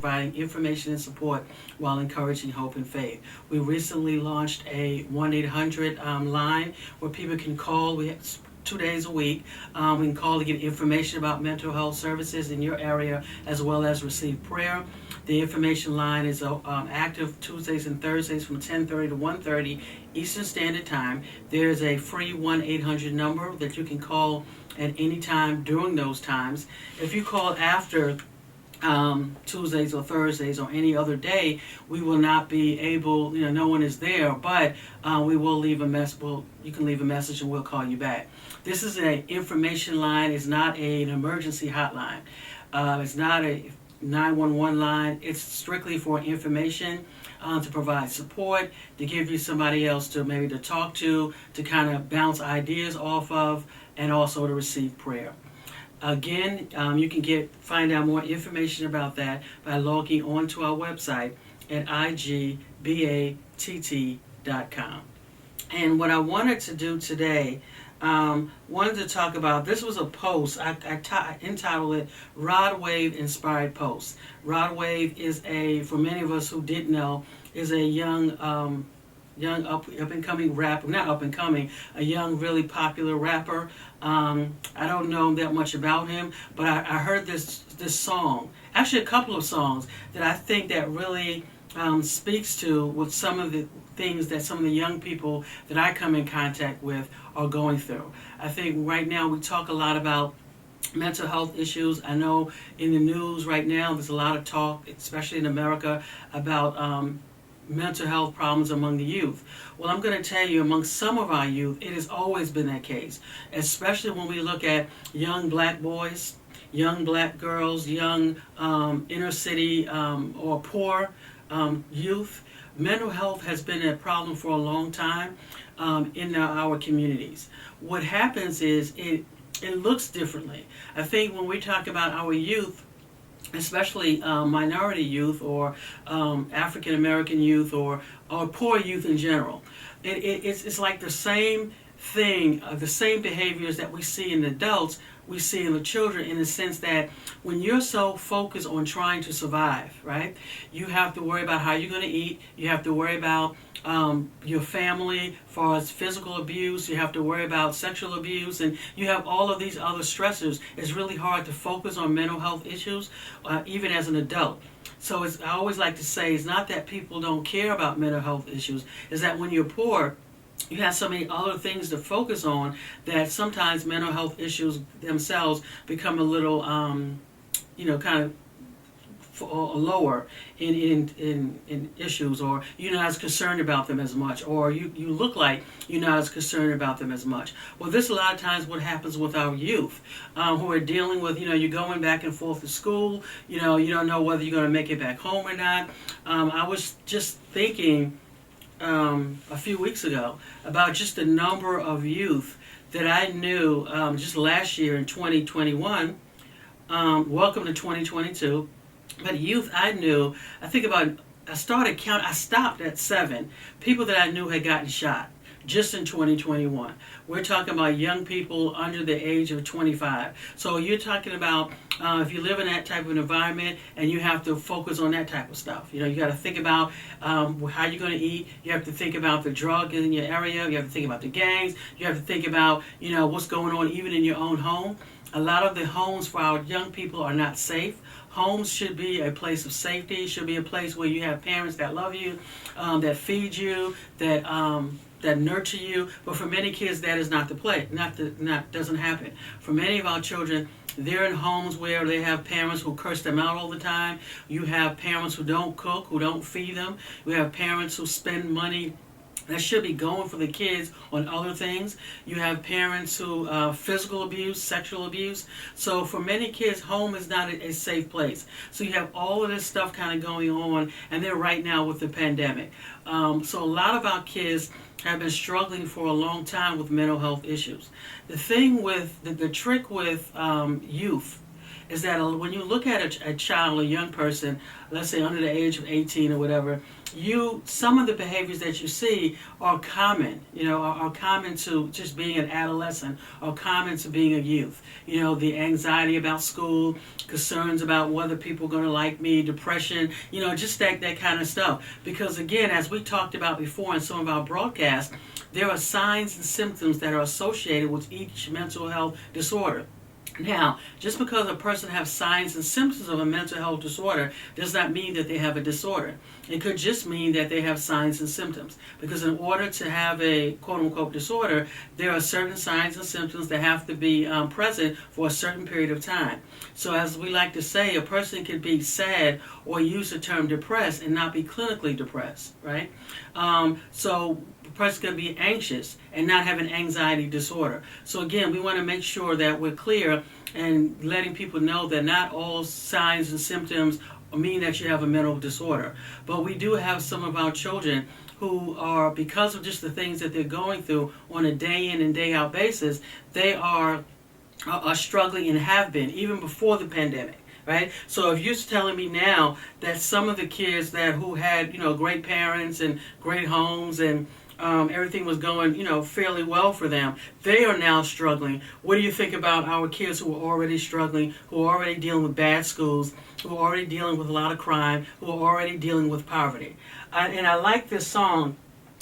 providing information and support while encouraging hope and faith. We recently launched a 1-800 line where people can call. We have 2 days a week. We can call to get information about mental health services in your area as well as receive prayer. The information line is active Tuesdays and Thursdays from 10:30 to 1:30 Eastern Standard Time. There's a free 1-800 number that you can call at any time during those times. If you call after Tuesdays or Thursdays or any other day, we will not be able, no one is there, but we will leave a message. You can leave a message and we'll call you back. This is an information line. It's not an emergency hotline. It's not a 911 line. It's strictly for information, to provide support, to give you somebody else to maybe to talk to kind of bounce ideas off of, and also to receive prayer. Again, you can find out more information about that by logging on to our website at igbatt.com. And what I wanted to do today, wanted to talk about, this was a post, I entitled it Rod Wave Inspired Post. Rod Wave is for many of us who didn't know, is a young up and coming rapper, not up and coming, a young really popular rapper. I don't know that much about him, but I heard this song, actually a couple of songs that I think that really speaks to with some of the things that some of the young people that I come in contact with are going through. I think right now we talk a lot about mental health issues. I know in the news right now there's a lot of talk, especially in America, about mental health problems among the youth. Well, I'm going to tell you, among some of our youth, it has always been that case, especially when we look at young black boys, young black girls, young inner city or poor youth. Mental health has been a problem for a long time in our communities. What happens is it looks differently. I think when we talk about our youth, especially minority youth or African American youth or poor youth in general, it's like the same thing, the same behaviors that we see in adults, we see in the children, in the sense that when you're so focused on trying to survive, right, you have to worry about how you're going to eat, you have to worry about your family, as far as physical abuse, you have to worry about sexual abuse, and you have all of these other stressors. It's really hard to focus on mental health issues, even as an adult. So I always like to say, it's not that people don't care about mental health issues, it's that when you're poor, you have so many other things to focus on that sometimes mental health issues themselves become a little, kind of lower in issues, or you're not as concerned about them as much, or you look like you're not as concerned about them as much. Well, this a lot of times what happens with our youth who are dealing with, you're going back and forth to school, you don't know whether you're going to make it back home or not. I was just thinking a few weeks ago about just the number of youth that I knew just last year in 2021. Welcome to 2022. But youth I knew, I stopped at 7 people that I knew had gotten shot just in 2021. We're talking about young people under the age of 25. So you're talking about if you live in that type of environment and you have to focus on that type of stuff. You got to think about how you're going to eat. You have to think about the drug in your area. You have to think about the gangs. You have to think about, what's going on even in your own home. A lot of the homes for our young people are not safe. Homes should be a place of safety. Should be a place where you have parents that love you, that feed you, that nurture you. But for many kids, that is not the play. Doesn't happen. For many of our children, they're in homes where they have parents who curse them out all the time. You have parents who don't cook, who don't feed them. You have parents who spend money that should be going for the kids on other things. You have parents who physical abuse, sexual abuse. So for many kids, home is not a safe place. So you have all of this stuff kind of going on, and they're right now with the pandemic. So a lot of our kids have been struggling for a long time with mental health issues. The thing with the trick with youth is that when you look at a child, a young person, let's say under the age of 18 or whatever, some of the behaviors that you see are common, are common to just being an adolescent, or common to being a youth. The anxiety about school, concerns about whether people are going to like me, depression, just that kind of stuff. Because again, as we talked about before in some of our broadcasts, there are signs and symptoms that are associated with each mental health disorder. Now, just because a person has signs and symptoms of a mental health disorder does not mean that they have a disorder. It could just mean that they have signs and symptoms. Because in order to have a quote-unquote disorder, there are certain signs and symptoms that have to be present for a certain period of time. So as we like to say, a person can be sad or use the term depressed and not be clinically depressed, right? So a person can be anxious and not have an anxiety disorder. So again, we want to make sure that we're clear and letting people know that not all signs and symptoms mean that you have a mental disorder. But we do have some of our children who are, because of just the things that they're going through on a day in and day out basis, they are struggling and have been even before the pandemic. Right? So if you're telling me now that some of the kids who had great parents and great homes and everything was going fairly well for them, they are now struggling. What do you think about our kids who are already struggling, who are already dealing with bad schools, who are already dealing with a lot of crime, who are already dealing with poverty? And I like this song.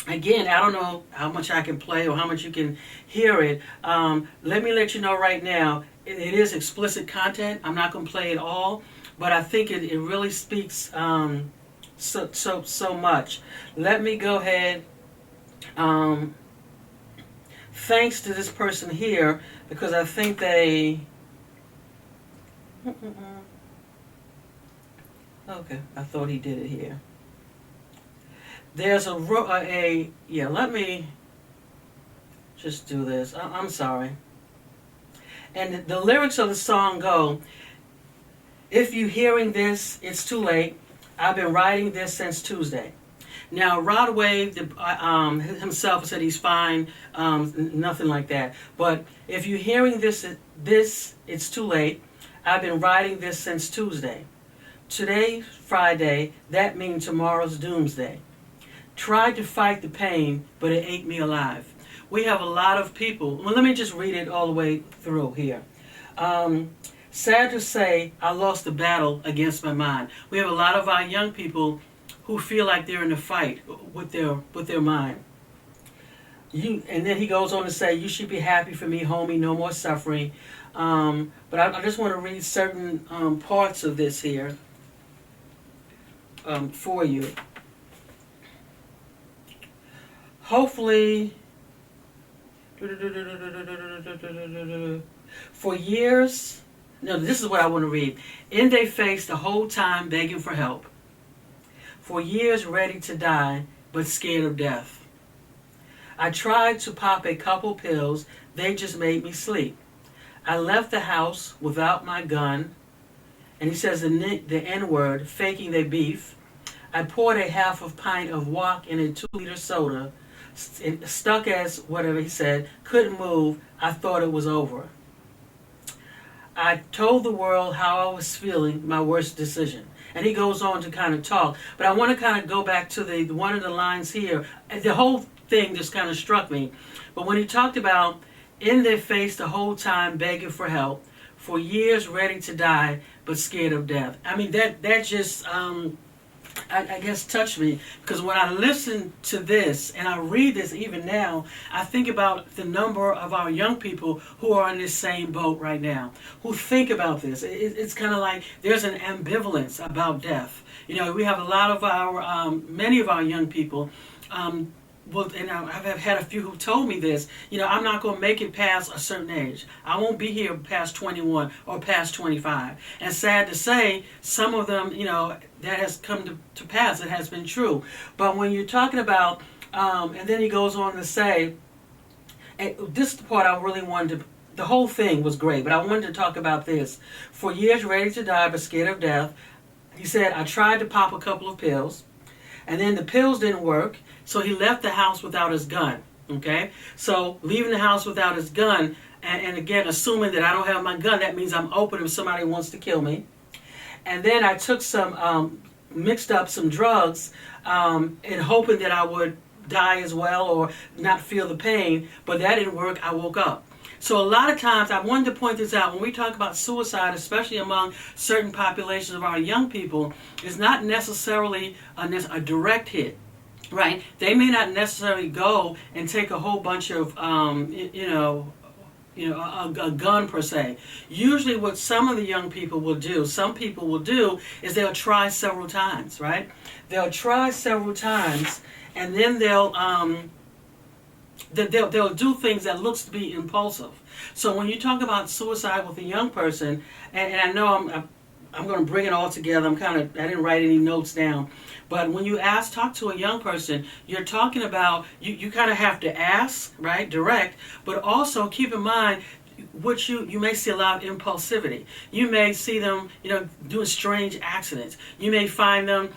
Again, I don't know how much I can play or how much you can hear it. Let me let you know right now, it is explicit content. I'm not going to play it all, but I think it really speaks so much. Let me go ahead. Thanks to this person here, because I think they... Okay, I thought he did it here. There's let me just do this. I'm sorry. And the lyrics of the song go, if you're hearing this, it's too late. I've been writing this since Tuesday. Now, Rod Wave himself said he's fine, nothing like that. But if you're hearing this, it's too late. I've been writing this since Tuesday. Today, Friday, that means tomorrow's doomsday. Tried to fight the pain, but it ate me alive. We have a lot of people. Well, let me just read it all the way through here. Sad to say, I lost the battle against my mind. We have a lot of our young people who feel like they're in a fight with their mind. And then he goes on to say, you should be happy for me, homie, no more suffering. But I just want to read certain parts of this here for you. Hopefully, for years, no, this is what I want to read. In they face the whole time begging for help. For years ready to die, but scared of death. I tried to pop a couple pills, they just made me sleep. I left the house without my gun, and he says the N-word, faking their beef. I poured a half a pint of wok in a 2-liter soda, stuck as whatever he said, couldn't move, I thought it was over. I told the world how I was feeling, my worst decision. And he goes on to kind of talk. But I want to kind of go back to the one of the lines here. The whole thing just kind of struck me. But when he talked about in their face the whole time begging for help, for years ready to die, but scared of death. I mean, that just... I guess touched me, because when I listen to this and I read this even now, I think about the number of our young people who are in this same boat right now, who think about this. It's kind of like there's an ambivalence about death. We have a lot of many of our young people, and I've had a few who told me this, I'm not going to make it past a certain age. I won't be here past 21 or past 25. And sad to say, some of them, that has come to pass. It has been true. But when you're talking about, and then he goes on to say, and this part I really wanted to, the whole thing was great, but I wanted to talk about this. For years ready to die but scared of death, he said, I tried to pop a couple of pills, and then the pills didn't work. So he left the house without his gun, okay? So leaving the house without his gun, and again, assuming that I don't have my gun, that means I'm open if somebody wants to kill me. And then I took mixed up some drugs in hoping that I would die as well or not feel the pain, but that didn't work. I woke up. So a lot of times, I wanted to point this out, when we talk about suicide, especially among certain populations of our young people, it's not necessarily a direct hit. Right? They may not necessarily go and take a whole bunch of, a gun per se. Usually what some of the young people will do, is they'll try several times, right? They'll try several times, and then they'll do things that looks to be impulsive. So when you talk about suicide with a young person, and I know I'm going to bring it all together. I didn't write any notes down. But when you talk to a young person, you're talking about, you kind of have to ask, right, direct, but also keep in mind, what you may see a lot of impulsivity. You may see them, doing strange accidents. You may find them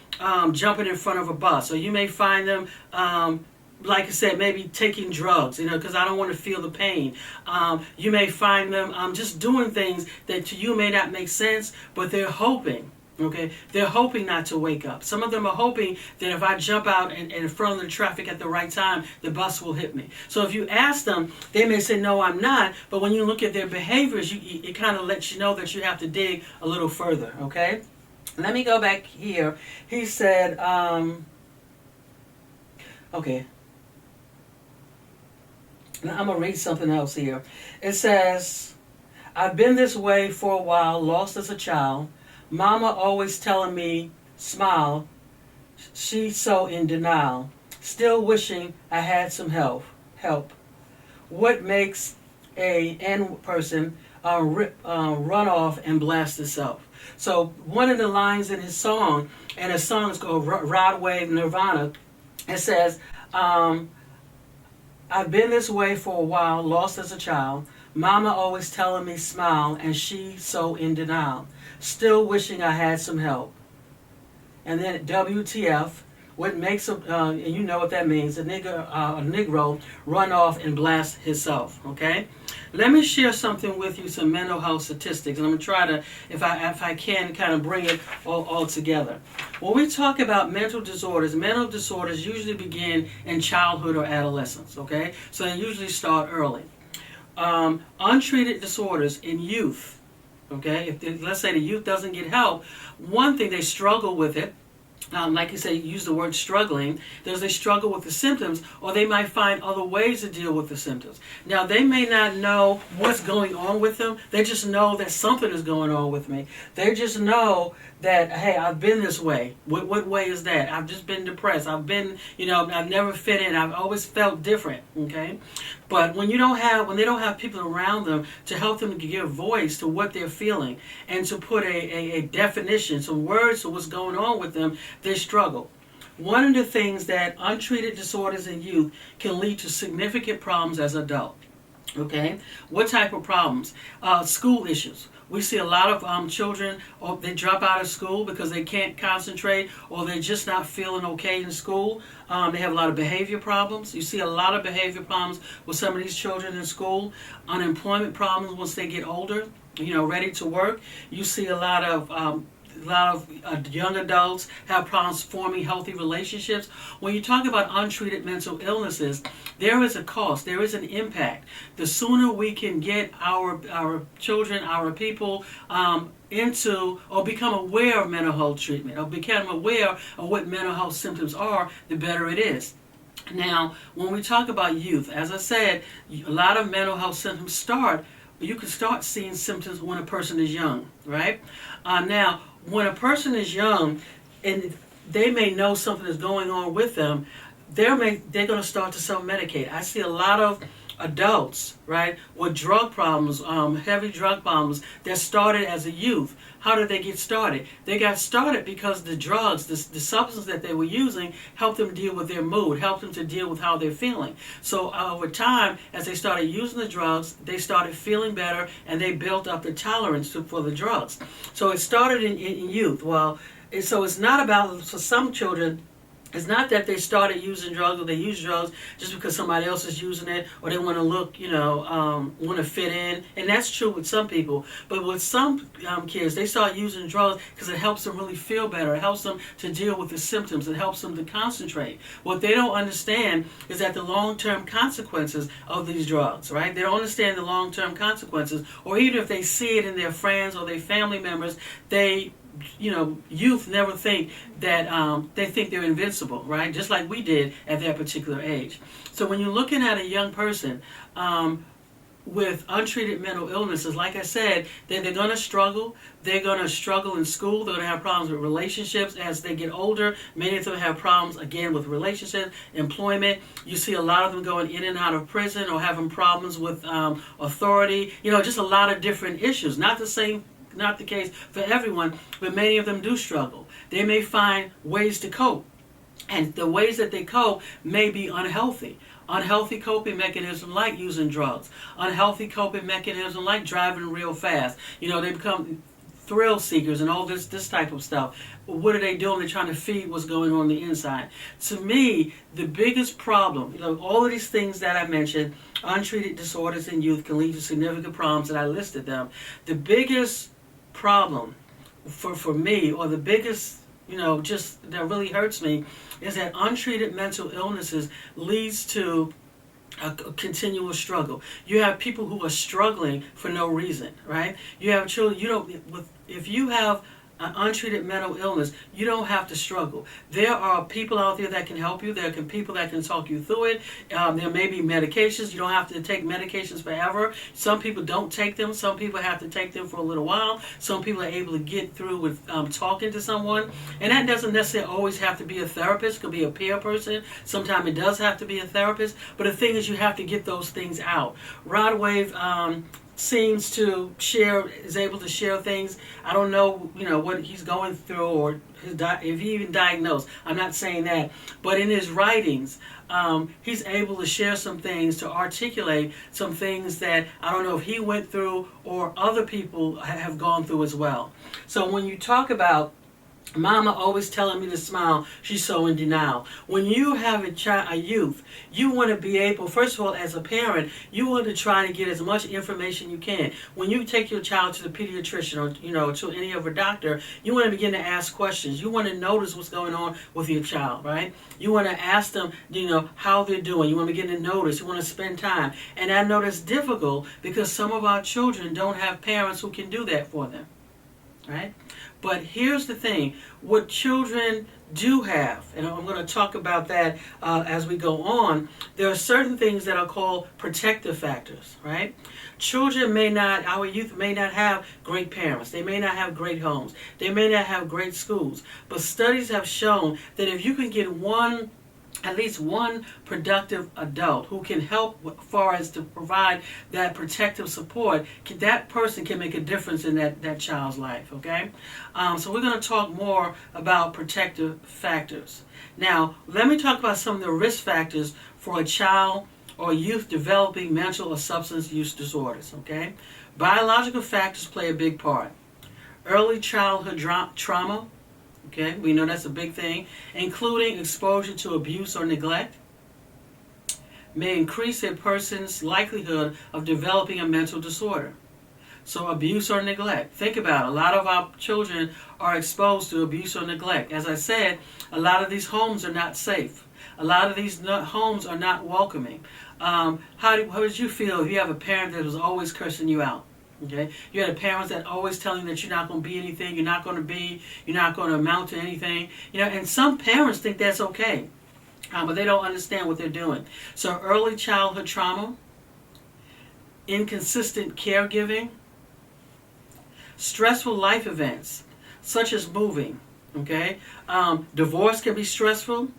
jumping in front of a bus, or you may find them like I said, maybe taking drugs, because I don't want to feel the pain. You may find them just doing things that to you may not make sense, but they're hoping. Okay, they're hoping not to wake up. Some of them are hoping that if I jump out in front of the traffic at the right time, the bus will hit me. So if you ask them, they may say, no, I'm not. But when you look at their behaviors, it kind of lets you know that you have to dig a little further. Okay, let me go back here. He said, okay. Now I'm going to read something else here. It says, I've been this way for a while, lost as a child. Mama always telling me, smile. She's so in denial. Still wishing I had some help. What makes a N person run off and blast itself? So one of the lines in his song, and his song is called Rod Wave Nirvana, it says, I've been this way for a while, lost as a child. Mama always telling me smile, and she so in denial. Still wishing I had some help. And then WTF, what makes and you know what that means, a Negro run off and blast himself, okay? Let me share something with you, some mental health statistics, and I'm going to try to, if I can, kind of bring it all together. When we talk about mental disorders usually begin in childhood or adolescence, okay? So they usually start early. Untreated disorders in youth, okay? Let's say the youth doesn't get help, one thing, they struggle with it. Like you say, use the word struggling. They struggle with the symptoms, or they might find other ways to deal with the symptoms. Now, they may not know what's going on with them. They just know that something is going on with me. They just know that, hey, I've been this way. What way is that? I've just been depressed. I've been, I've never fit in. I've always felt different, okay? But when they don't have people around them to help them to give voice to what they're feeling and to put a definition, some words to what's going on with them, they struggle. One of the things that untreated disorders in youth can lead to significant problems as adults. Okay, what type of problems? School issues. We see a lot of children, or they drop out of school because they can't concentrate, or they're just not feeling okay in school. They have a lot of behavior problems. You see a lot of behavior problems with some of these children in school. Unemployment problems once they get older, ready to work. You see a lot of young adults have problems forming healthy relationships. When you talk about untreated mental illnesses, there is a cost, there is an impact. The sooner we can get our children, our people into or become aware of mental health treatment, or become aware of what mental health symptoms are, the better it is. Now, when we talk about youth, as I said, a lot of mental health symptoms you can start seeing symptoms when a person is young, right? Now, when a person is young and they may know something is going on with them, they're going to start to self-medicate. I see a lot of adults, right, with drug problems, heavy drug problems that started as a youth. How did they get started? They got started because the drugs, the substance that they were using, helped them deal with their mood, helped them to deal with how they're feeling. So over time, as they started using the drugs, they started feeling better, and they built up the tolerance for the drugs. So it started in youth. So it's not about, for some children, It's not that they started using drugs or they use drugs just because somebody else is using it or they want to look, want to fit in. And that's true with some people. But with some kids, they start using drugs because it helps them really feel better. It helps them to deal with the symptoms. It helps them to concentrate. What they don't understand is that the long-term consequences of these drugs, right? They don't understand the long-term consequences. Or even if they see it in their friends or their family members, youth never think that they think they're invincible, right? Just like we did at that particular age. So when you're looking at a young person with untreated mental illnesses, like I said, they're going to struggle. They're going to struggle in school. They're going to have problems with relationships as they get older. Many of them have problems, again, with relationships, employment. You see a lot of them going in and out of prison or having problems with authority. Just a lot of different issues. Not the case for everyone, but many of them do struggle. They may find ways to cope, and the ways that they cope may be unhealthy. Unhealthy coping mechanisms like using drugs. Unhealthy coping mechanisms like driving real fast. They become thrill seekers and all this type of stuff. What are they doing? They're trying to feed what's going on the inside. To me, the biggest problem, all of these things that I mentioned, untreated disorders in youth can lead to significant problems, and I listed them. The biggest problem for me, or the biggest, just that really hurts me, is that untreated mental illnesses leads to a continual struggle. You have people who are struggling for no reason, right? You have children, if you have an untreated mental illness, you don't have to struggle. There are people out there that can help you. There are people that can talk you through it. There may be medications. You don't have to take medications forever. Some people don't take them. Some people have to take them for a little while. Some people are able to get through with talking to someone. And that doesn't necessarily always have to be a therapist. It could be a peer person. Sometimes it does have to be a therapist. But the thing is, you have to get those things out. Rod Wave seems to is able to share things. I don't know, what he's going through or if he even diagnosed. I'm not saying that. But in his writings, he's able to share some things, to articulate some things that I don't know if he went through or other people have gone through as well. So when you talk about Mama always telling me to smile, she's so in denial. When you have a youth, you want to be able, first of all, as a parent, you want to try to get as much information you can. When you take your child to the pediatrician or, to any other doctor, you want to begin to ask questions. You want to notice what's going on with your child, right? You want to ask them, how they're doing. You want to begin to notice. You want to spend time. And I know that's difficult because some of our children don't have parents who can do that for them, right? But here's the thing, what children do have, and I'm going to talk about that as we go on, there are certain things that are called protective factors, right? Our youth may not have great parents. They may not have great homes. They may not have great schools. But studies have shown that if you can get at least one productive adult who can help as far as to provide that protective support, that person can make a difference in that child's life, okay? So we're going to talk more about protective factors. Now, let me talk about some of the risk factors for a child or youth developing mental or substance use disorders, okay? Biological factors play a big part. Early childhood trauma, okay, we know that's a big thing, including exposure to abuse or neglect, may increase a person's likelihood of developing a mental disorder. So abuse or neglect. Think about it. A lot of our children are exposed to abuse or neglect. As I said, a lot of these homes are not safe. A lot of these homes are not welcoming. How would you feel if you have a parent that was always cursing you out? Okay, you had parents that always telling you that you're not going to be anything, you're not going to amount to anything. And some parents think that's okay, but they don't understand what they're doing. So early childhood trauma, inconsistent caregiving, stressful life events such as moving. Okay, divorce can be stressful.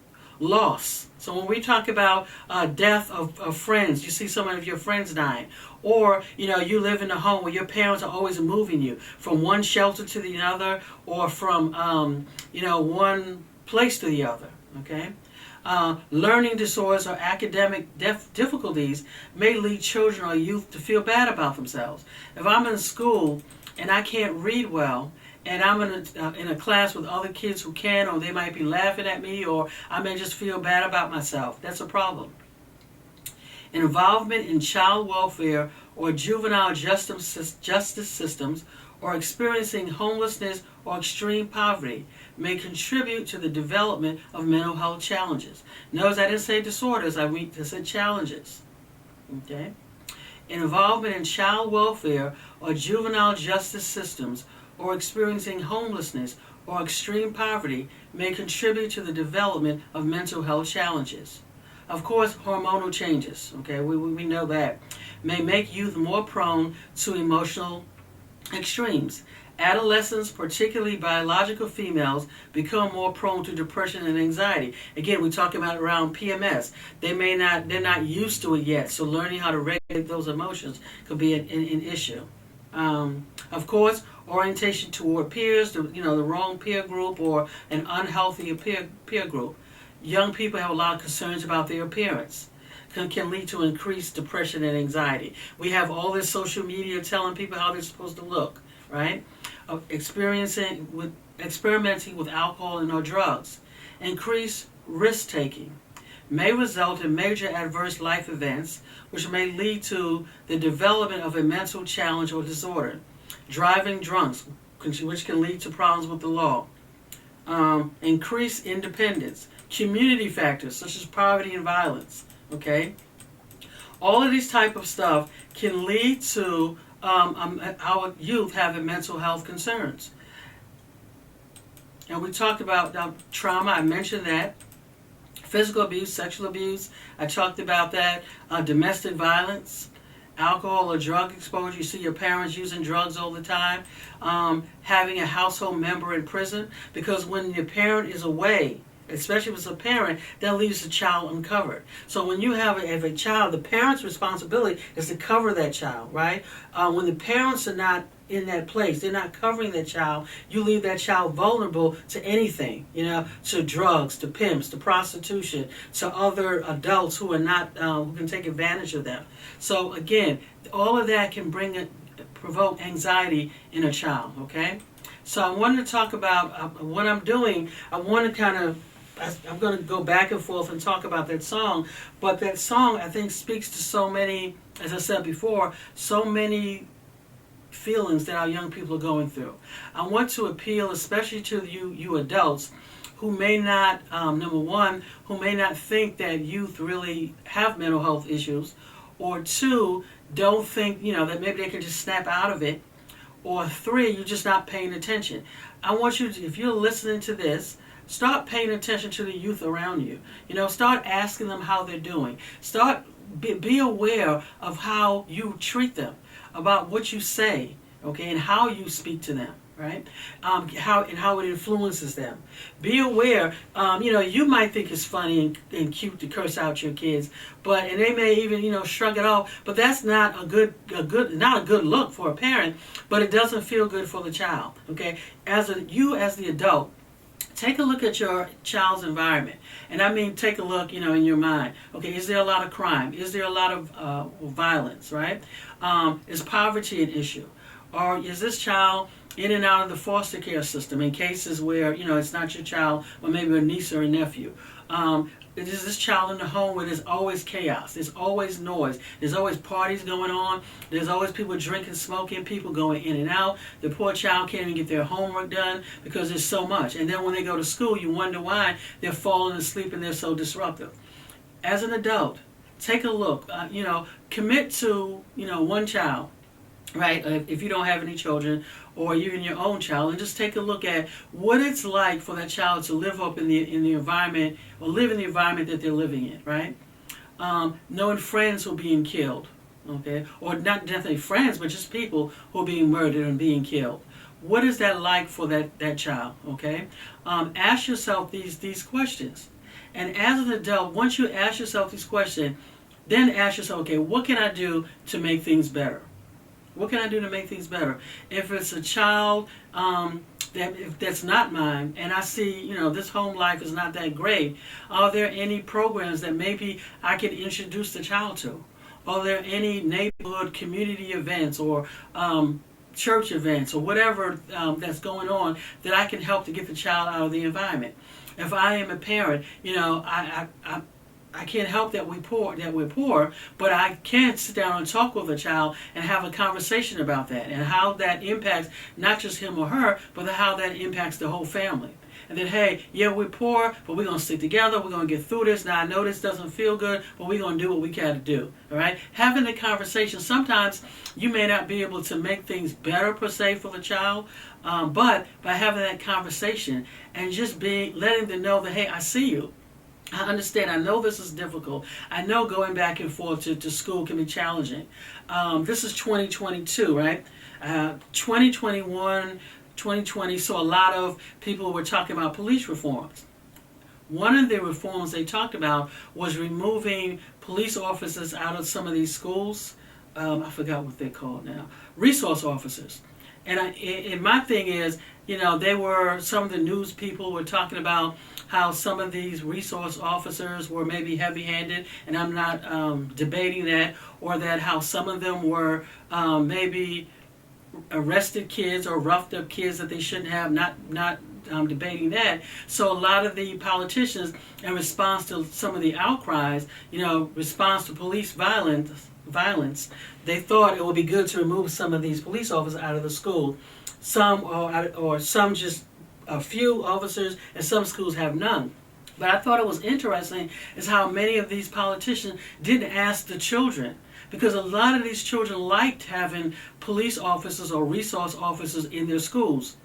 Loss. So when we talk about death of friends, you see some of your friends dying. Or, you live in a home where your parents are always moving you from one shelter to the other or from, one place to the other. Okay? Learning disorders or academic difficulties may lead children or youth to feel bad about themselves. If I'm in school and I can't read well, and I'm in a class with other kids who can, or they might be laughing at me, or I may just feel bad about myself. That's a problem. Involvement in child welfare or juvenile justice systems, or experiencing homelessness or extreme poverty may contribute to the development of mental health challenges. Notice I didn't say disorders, I said challenges. Okay? Involvement in child welfare or juvenile justice systems, or experiencing homelessness or extreme poverty may contribute to the development of mental health challenges. Of course, hormonal changes, okay, we know that, may make youth more prone to emotional extremes. Adolescents, particularly biological females, become more prone to depression and anxiety. Again, we're talking about around PMS. They're not used to it yet, so learning how to regulate those emotions could be an issue. Of course, orientation toward peers, the wrong peer group or an unhealthy peer group. Young people have a lot of concerns about their appearance. Can lead to increased depression and anxiety. We have all this social media telling people how they're supposed to look, right? Experimenting with alcohol and or drugs. Increased risk-taking may result in major adverse life events, which may lead to the development of a mental challenge or disorder. Driving drunks, which can lead to problems with the law. Increased independence. Community factors, such as poverty and violence. Okay? All of these type of stuff can lead to our youth having mental health concerns. And we talked about trauma, I mentioned that. Physical abuse, sexual abuse, I talked about that. Domestic violence, alcohol or drug exposure. You see your parents using drugs all the time. Having a household member in prison, because when your parent is away, especially if it's a parent, that leaves the child uncovered. So when you have a child, the parent's responsibility is to cover that child, right? When the parents are not in that place, they're not covering that child, you leave that child vulnerable to anything, to drugs, to pimps, to prostitution, to other adults who are not, who can take advantage of them. So again, all of that can provoke anxiety in a child, okay? So I wanted to talk about what I'm doing. I'm going to go back and forth and talk about that song, but that song I think speaks to so many, as I said before, so many feelings that our young people are going through. I want to appeal especially to you adults who may not, number one, who may not think that youth really have mental health issues, or two, don't think, that maybe they can just snap out of it, or three, you're just not paying attention. I want you to, if you're listening to this, start paying attention to the youth around you. Start asking them how they're doing. Start be aware of how you treat them, about what you say, okay, and how you speak to them, right? How it influences them. Be aware. You might think it's funny and cute to curse out your kids, and they may even shrug it off. But that's not not a good look for a parent. But it doesn't feel good for the child. Okay, as the adult, take a look at your child's environment. And I mean, take a look, in your mind. Okay, is there a lot of crime? Is there a lot of violence, right? Is poverty an issue? Or is this child in and out of the foster care system in cases where, it's not your child, or maybe a niece or a nephew? Is this child in the home where there's always chaos, there's always noise, there's always parties going on, there's always people drinking, smoking, people going in and out. The poor child can't even get their homework done because there's so much. And then when they go to school, you wonder why they're falling asleep and they're so disruptive. As an adult, take a look, commit to, one child. Right, if you don't have any children, or you're in your own child, and just take a look at what it's like for that child to live up in the environment, or live in the environment that they're living in, right? Knowing friends who are being killed, okay, or not definitely friends, but just people who are being murdered and being killed. What is that like for that child, okay? Ask yourself these questions, and as an adult, once you ask yourself these questions, then ask yourself, okay, what can I do to make things better? What can I do to make things better? If it's a child that's not mine, and I see, this home life is not that great, are there any programs that maybe I can introduce the child to? Are there any neighborhood community events or church events or whatever that's going on, that I can help to get the child out of the environment. If I am a parent, I can't help that we're poor, but I can sit down and talk with a child and have a conversation about that and how that impacts not just him or her, but how that impacts the whole family. And then, hey, yeah, we're poor, but we're going to stick together. We're going to get through this. Now, I know this doesn't feel good, but we're going to do what we got to do. All right? Having the conversation, sometimes you may not be able to make things better, per se, for the child, but by having that conversation and just letting them know that, hey, I see you. I understand. I know this is difficult. I know going back and forth to school can be challenging. This is 2022, right? 2021, 2020, so a lot of people were talking about police reforms. One of the reforms they talked about was removing police officers out of some of these schools. I forgot what they're called now. Resource officers. And my thing is, some of the news people were talking about how some of these resource officers were maybe heavy-handed, and I'm not debating that, or that how some of them were maybe arrested kids or roughed up kids that they shouldn't have, not debating that. So a lot of the politicians, in response to some of the outcries, response to police violence, they thought it would be good to remove some of these police officers out of the school. Some or some just a few officers, and some schools have none. But I thought it was interesting is how many of these politicians didn't ask the children, because a lot of these children liked having police officers or resource officers in their schools.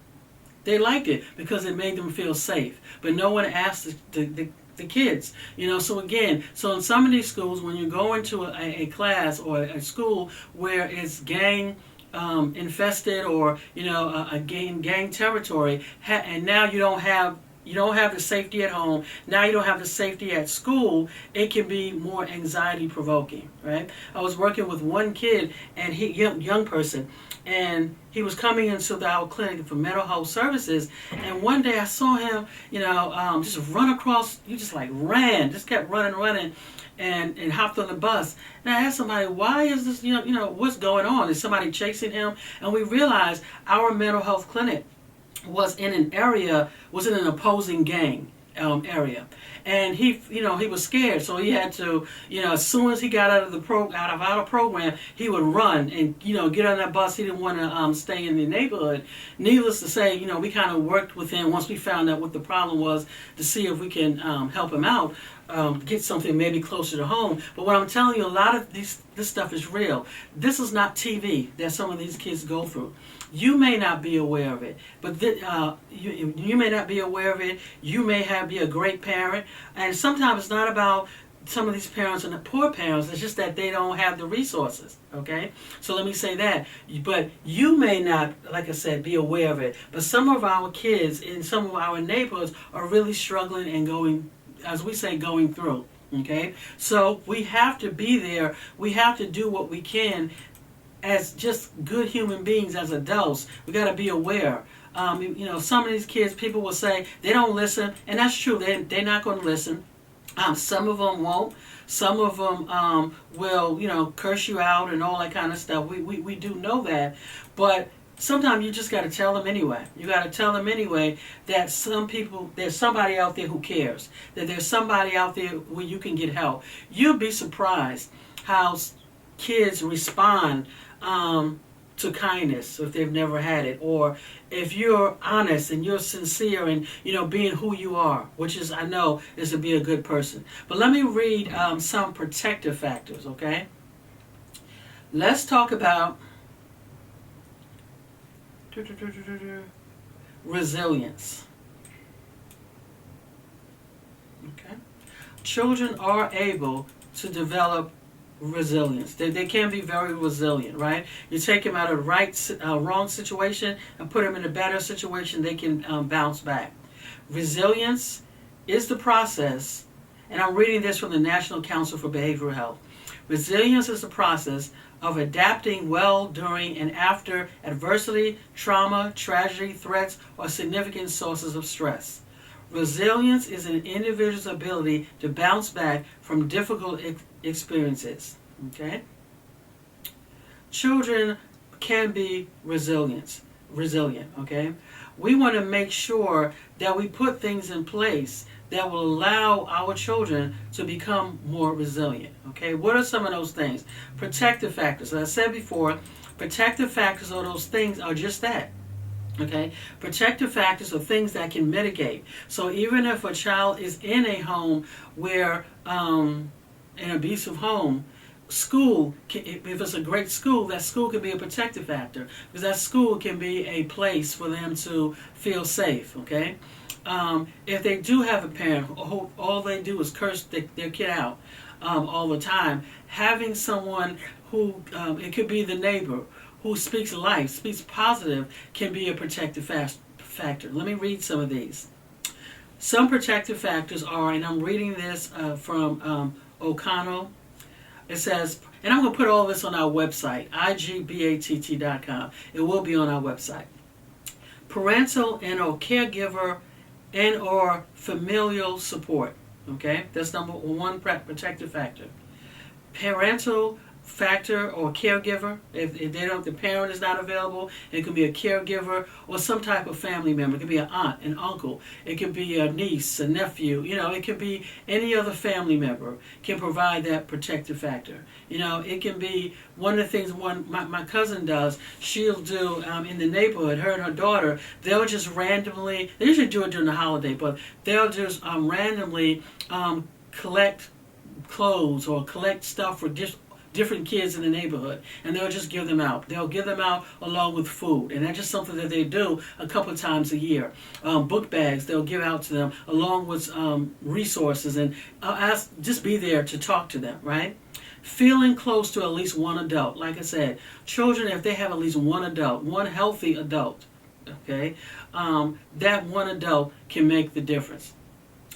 They liked it because it made them feel safe. But no one asked the kids. So again, in some of these schools, when you go into a class or a school where it's gang infested or a gang territory, and now you don't have the safety at home. Now you don't have the safety at school. It can be more anxiety provoking, right? I was working with one kid, and young person, and he was coming into our clinic for mental health services. And one day I saw him, just run across. He just kept running. And hopped on the bus. And I asked somebody, why is this, what's going on? Is somebody chasing him? And we realized our mental health clinic was in an opposing gang area. And he was scared, so he had to, as soon as he got out of our program, he would run and, get on that bus. He didn't want to stay in the neighborhood. Needless to say, we kind of worked with him once we found out what the problem was to see if we can help him out. Get something maybe closer to home. But what I'm telling you, a lot of this stuff is real. This is not TV that some of these kids go through. You may not be aware of it, but you may not be aware of it. You may be a great parent, and sometimes it's not about some of these parents and the poor parents. It's just that they don't have the resources. Okay, so let me say that. But you may not, like I said, be aware of it. But some of our kids in some of our neighborhoods are really struggling and going, as we say, going through. Okay, so we have to be there. We have to do what we can as just good human beings, as adults. We got to be aware. Some of these kids, people will say they don't listen, and that's true. They're not going to listen. Some of them won't. Some of them will, curse you out and all that kind of stuff. We do know that, but sometimes you just got to tell them anyway. You got to tell them anyway that there's somebody out there who cares. That there's somebody out there where you can get help. You'll be surprised how kids respond to kindness if they've never had it, or if you're honest and you're sincere and being who you are, which is, I know, is to be a good person. But let me read some protective factors. Okay, let's talk about resilience. Okay, children are able to develop resilience. They can be very resilient, right? You take them out of wrong situation and put them in a better situation, they can bounce back. Resilience is the process, and I'm reading this from the National Council for Behavioral Health. Resilience is the process of adapting well during and after adversity, trauma, tragedy, threats, or significant sources of stress. Resilience is an individual's ability to bounce back from difficult experiences. Okay? Children can be resilient, okay? We want to make sure that we put things in place that will allow our children to become more resilient, okay? What are some of those things? Protective factors. As I said before, protective factors or those things are just that. Okay, protective factors are things that can mitigate. So even if a child is in a home where an abusive home, school, if it's a great school, that school can be a protective factor because that school can be a place for them to feel safe. Okay, if they do have a parent who all they do is curse their kid out all the time, having someone who it could be the neighbor who speaks life, speaks positive, can be a protective factor. Let me read some of these. Some protective factors are, and I'm reading this from O'Connell. It says, and I'm going to put all this on our website, igbatt.com. It will be on our website. Parental and or caregiver and or familial support. Okay, that's number one protective factor. Parental factor or caregiver, if they don't, the parent is not available, it could be a caregiver or some type of family member. It could be an aunt, an uncle, it could be a niece, a nephew, it could be any other family member can provide that protective factor. It can be one of the things my cousin does. She'll do in the neighborhood, her and her daughter, they'll just randomly, they usually do it during the holiday, but they'll just randomly collect clothes or collect stuff for just different kids in the neighborhood, and they'll just give them out. They'll give them out along with food, and that's just something that they do a couple of times a year. Book bags they'll give out to them along with resources, and just be there to talk to them, right? Feeling close to at least one adult. Like I said, children, if they have at least one adult, one healthy adult, okay, that one adult can make the difference.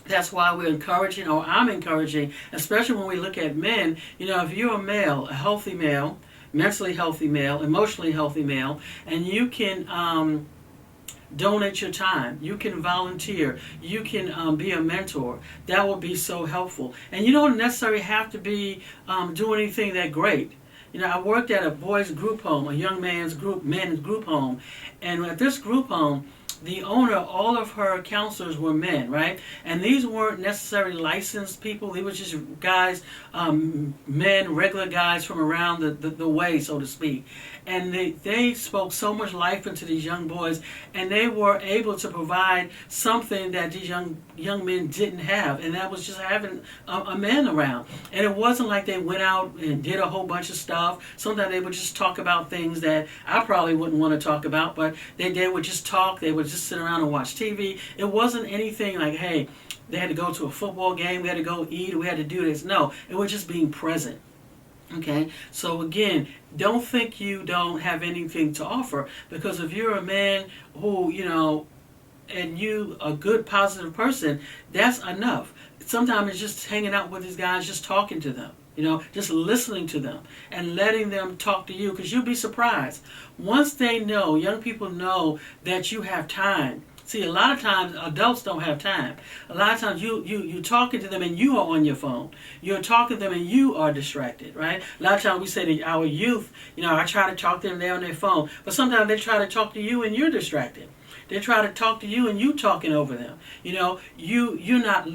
That's why we're encouraging, or I'm encouraging, especially when we look at men, if you're a male, a healthy male, mentally healthy male, emotionally healthy male, and you can donate your time, you can volunteer, you can be a mentor, that will be so helpful. And you don't necessarily have to be doing anything that great. I worked at a boys group home, a young men's group home, and at this group home, the owner, all of her counselors were men, right? And these weren't necessarily licensed people. They were just guys, men, regular guys from around the way, so to speak. And they spoke so much life into these young boys, and they were able to provide something that these young men didn't have, and that was just having a man around. And it wasn't like they went out and did a whole bunch of stuff. Sometimes they would just talk about things that I probably wouldn't want to talk about, but they would just talk. They would just sit around and watch TV. It wasn't anything like, hey, they had to go to a football game, we had to go eat, we had to do this. No, it was just being present. Okay, so again, don't think you don't have anything to offer, because if you're a man who, and you a good positive person, that's enough. Sometimes it's just hanging out with these guys, just talking to them, just listening to them and letting them talk to you, because you'll be surprised. Once they know, young people know that you have time. See, a lot of times adults don't have time. A lot of times you're talking to them and you are on your phone. You're talking to them and you are distracted, right? A lot of times we say to our youth, I try to talk to them, they're on their phone. But sometimes they try to talk to you and you're distracted. They try to talk to you and you talking over them. You're not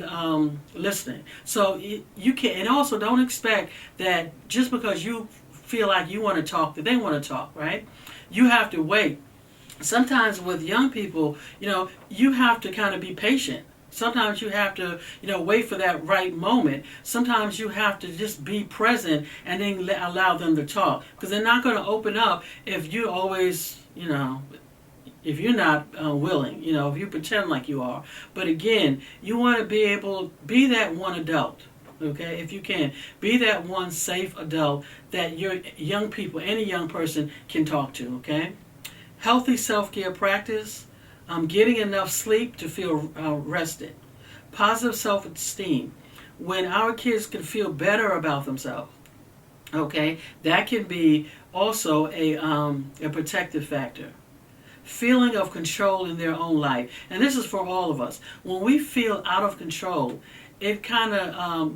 listening. So you can, and also don't expect that just because you feel like you want to talk, that they want to talk, right? You have to wait. Sometimes with young people, you have to kind of be patient. Sometimes you have to, wait for that right moment. Sometimes you have to just be present and then allow them to talk. Because they're not going to open up if you always, if you're not willing, if you pretend like you are. But again, you want to be able to be that one adult. Okay, if you can, be that one safe adult that your young people, any young person can talk to, okay? Healthy self-care practice, getting enough sleep to feel rested. Positive self-esteem, when our kids can feel better about themselves, okay, that can be also a protective factor. Feeling of control in their own life, and this is for all of us. When we feel out of control, it kind of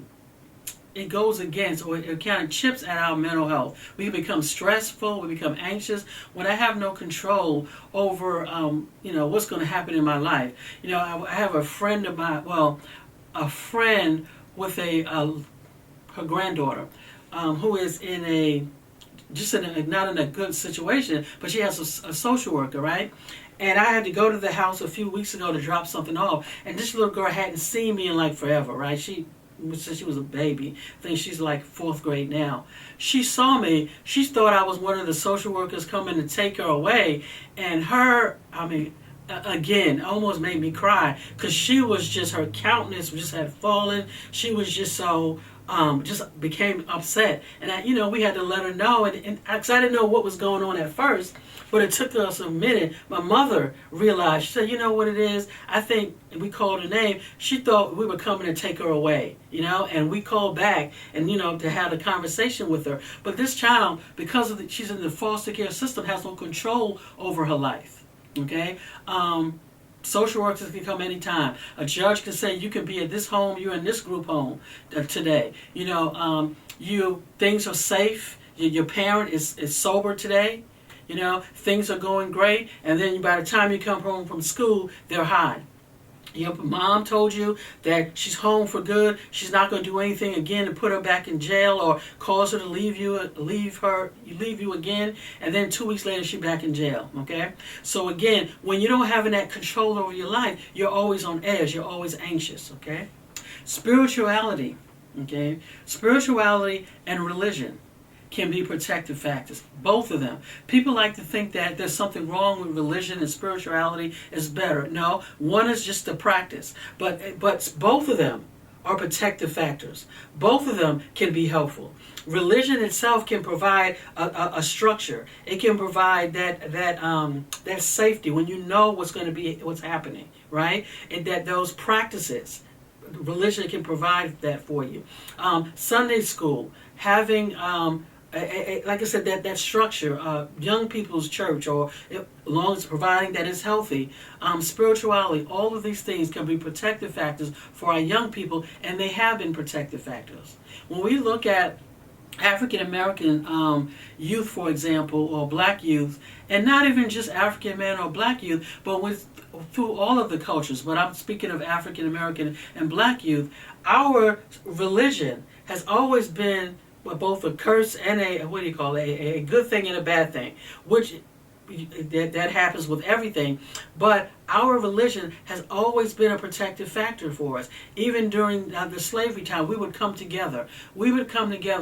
it goes against, or it kind of chips at our mental health. We become stressful, we become anxious when I have no control over, what's going to happen in my life. I have a friend of mine, a friend with her granddaughter, who is not in a good situation, but she has a social worker, right? And I had to go to the house a few weeks ago to drop something off, and this little girl hadn't seen me in like forever, right? Since she was a baby, I think she's like 4th grade now. She saw me. She thought I was one of the social workers coming to take her away, and again, almost made me cry, because her countenance just had fallen. She was just so, just became upset. And we had to let her know, and cause I didn't know what was going on at first, but it took us a minute. My mother realized. She said, "You know what it is? I think," and we called her name. She thought we were coming to take her away, and we called back and, to have a conversation with her. But this child, because she's in the foster care system, has no control over her life. Okay? Social workers can come anytime. A judge can say, you can be at this home, you're in this group home today. Things are safe. Your parent is sober today. Things are going great. And then by the time you come home from school, they're high. Your mom told you that she's home for good. She's not going to do anything again to put her back in jail or cause her to leave you again. And then 2 weeks later, she's back in jail. Okay? So again, when you don't have that control over your life, you're always on edge. You're always anxious. Okay? Spirituality. Okay? Spirituality and religion can be protective factors. Both of them. People like to think that there's something wrong with religion and spirituality is better. No, one is just a practice. But both of them are protective factors. Both of them can be helpful. Religion itself can provide a structure. It can provide that safety when you know what's happening, right? And that those practices, religion can provide that for you. Sunday school, having like I said, that structure, young people's church, or as long as providing that it's healthy, spirituality, all of these things can be protective factors for our young people, and they have been protective factors. When we look at African American youth, for example, or black youth, and not even just African American or black youth, but through all of the cultures, but I'm speaking of African American and black youth, our religion has always been both a curse and a good thing and a bad thing, which that happens with everything. But our religion has always been a protective factor for us. Even during the slavery time, we would come together.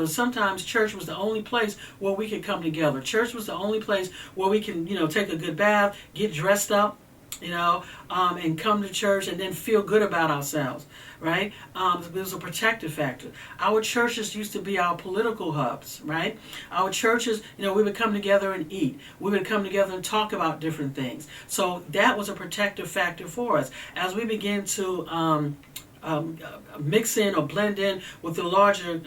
Sometimes church was the only place where we could come together. Church was the only place where we can, take a good bath, get dressed up, and come to church and then feel good about ourselves, right? It was a protective factor. Our churches used to be our political hubs, right? Our churches, we would come together and eat. We would come together and talk about different things. So that was a protective factor for us. As we begin to mix in or blend in with the larger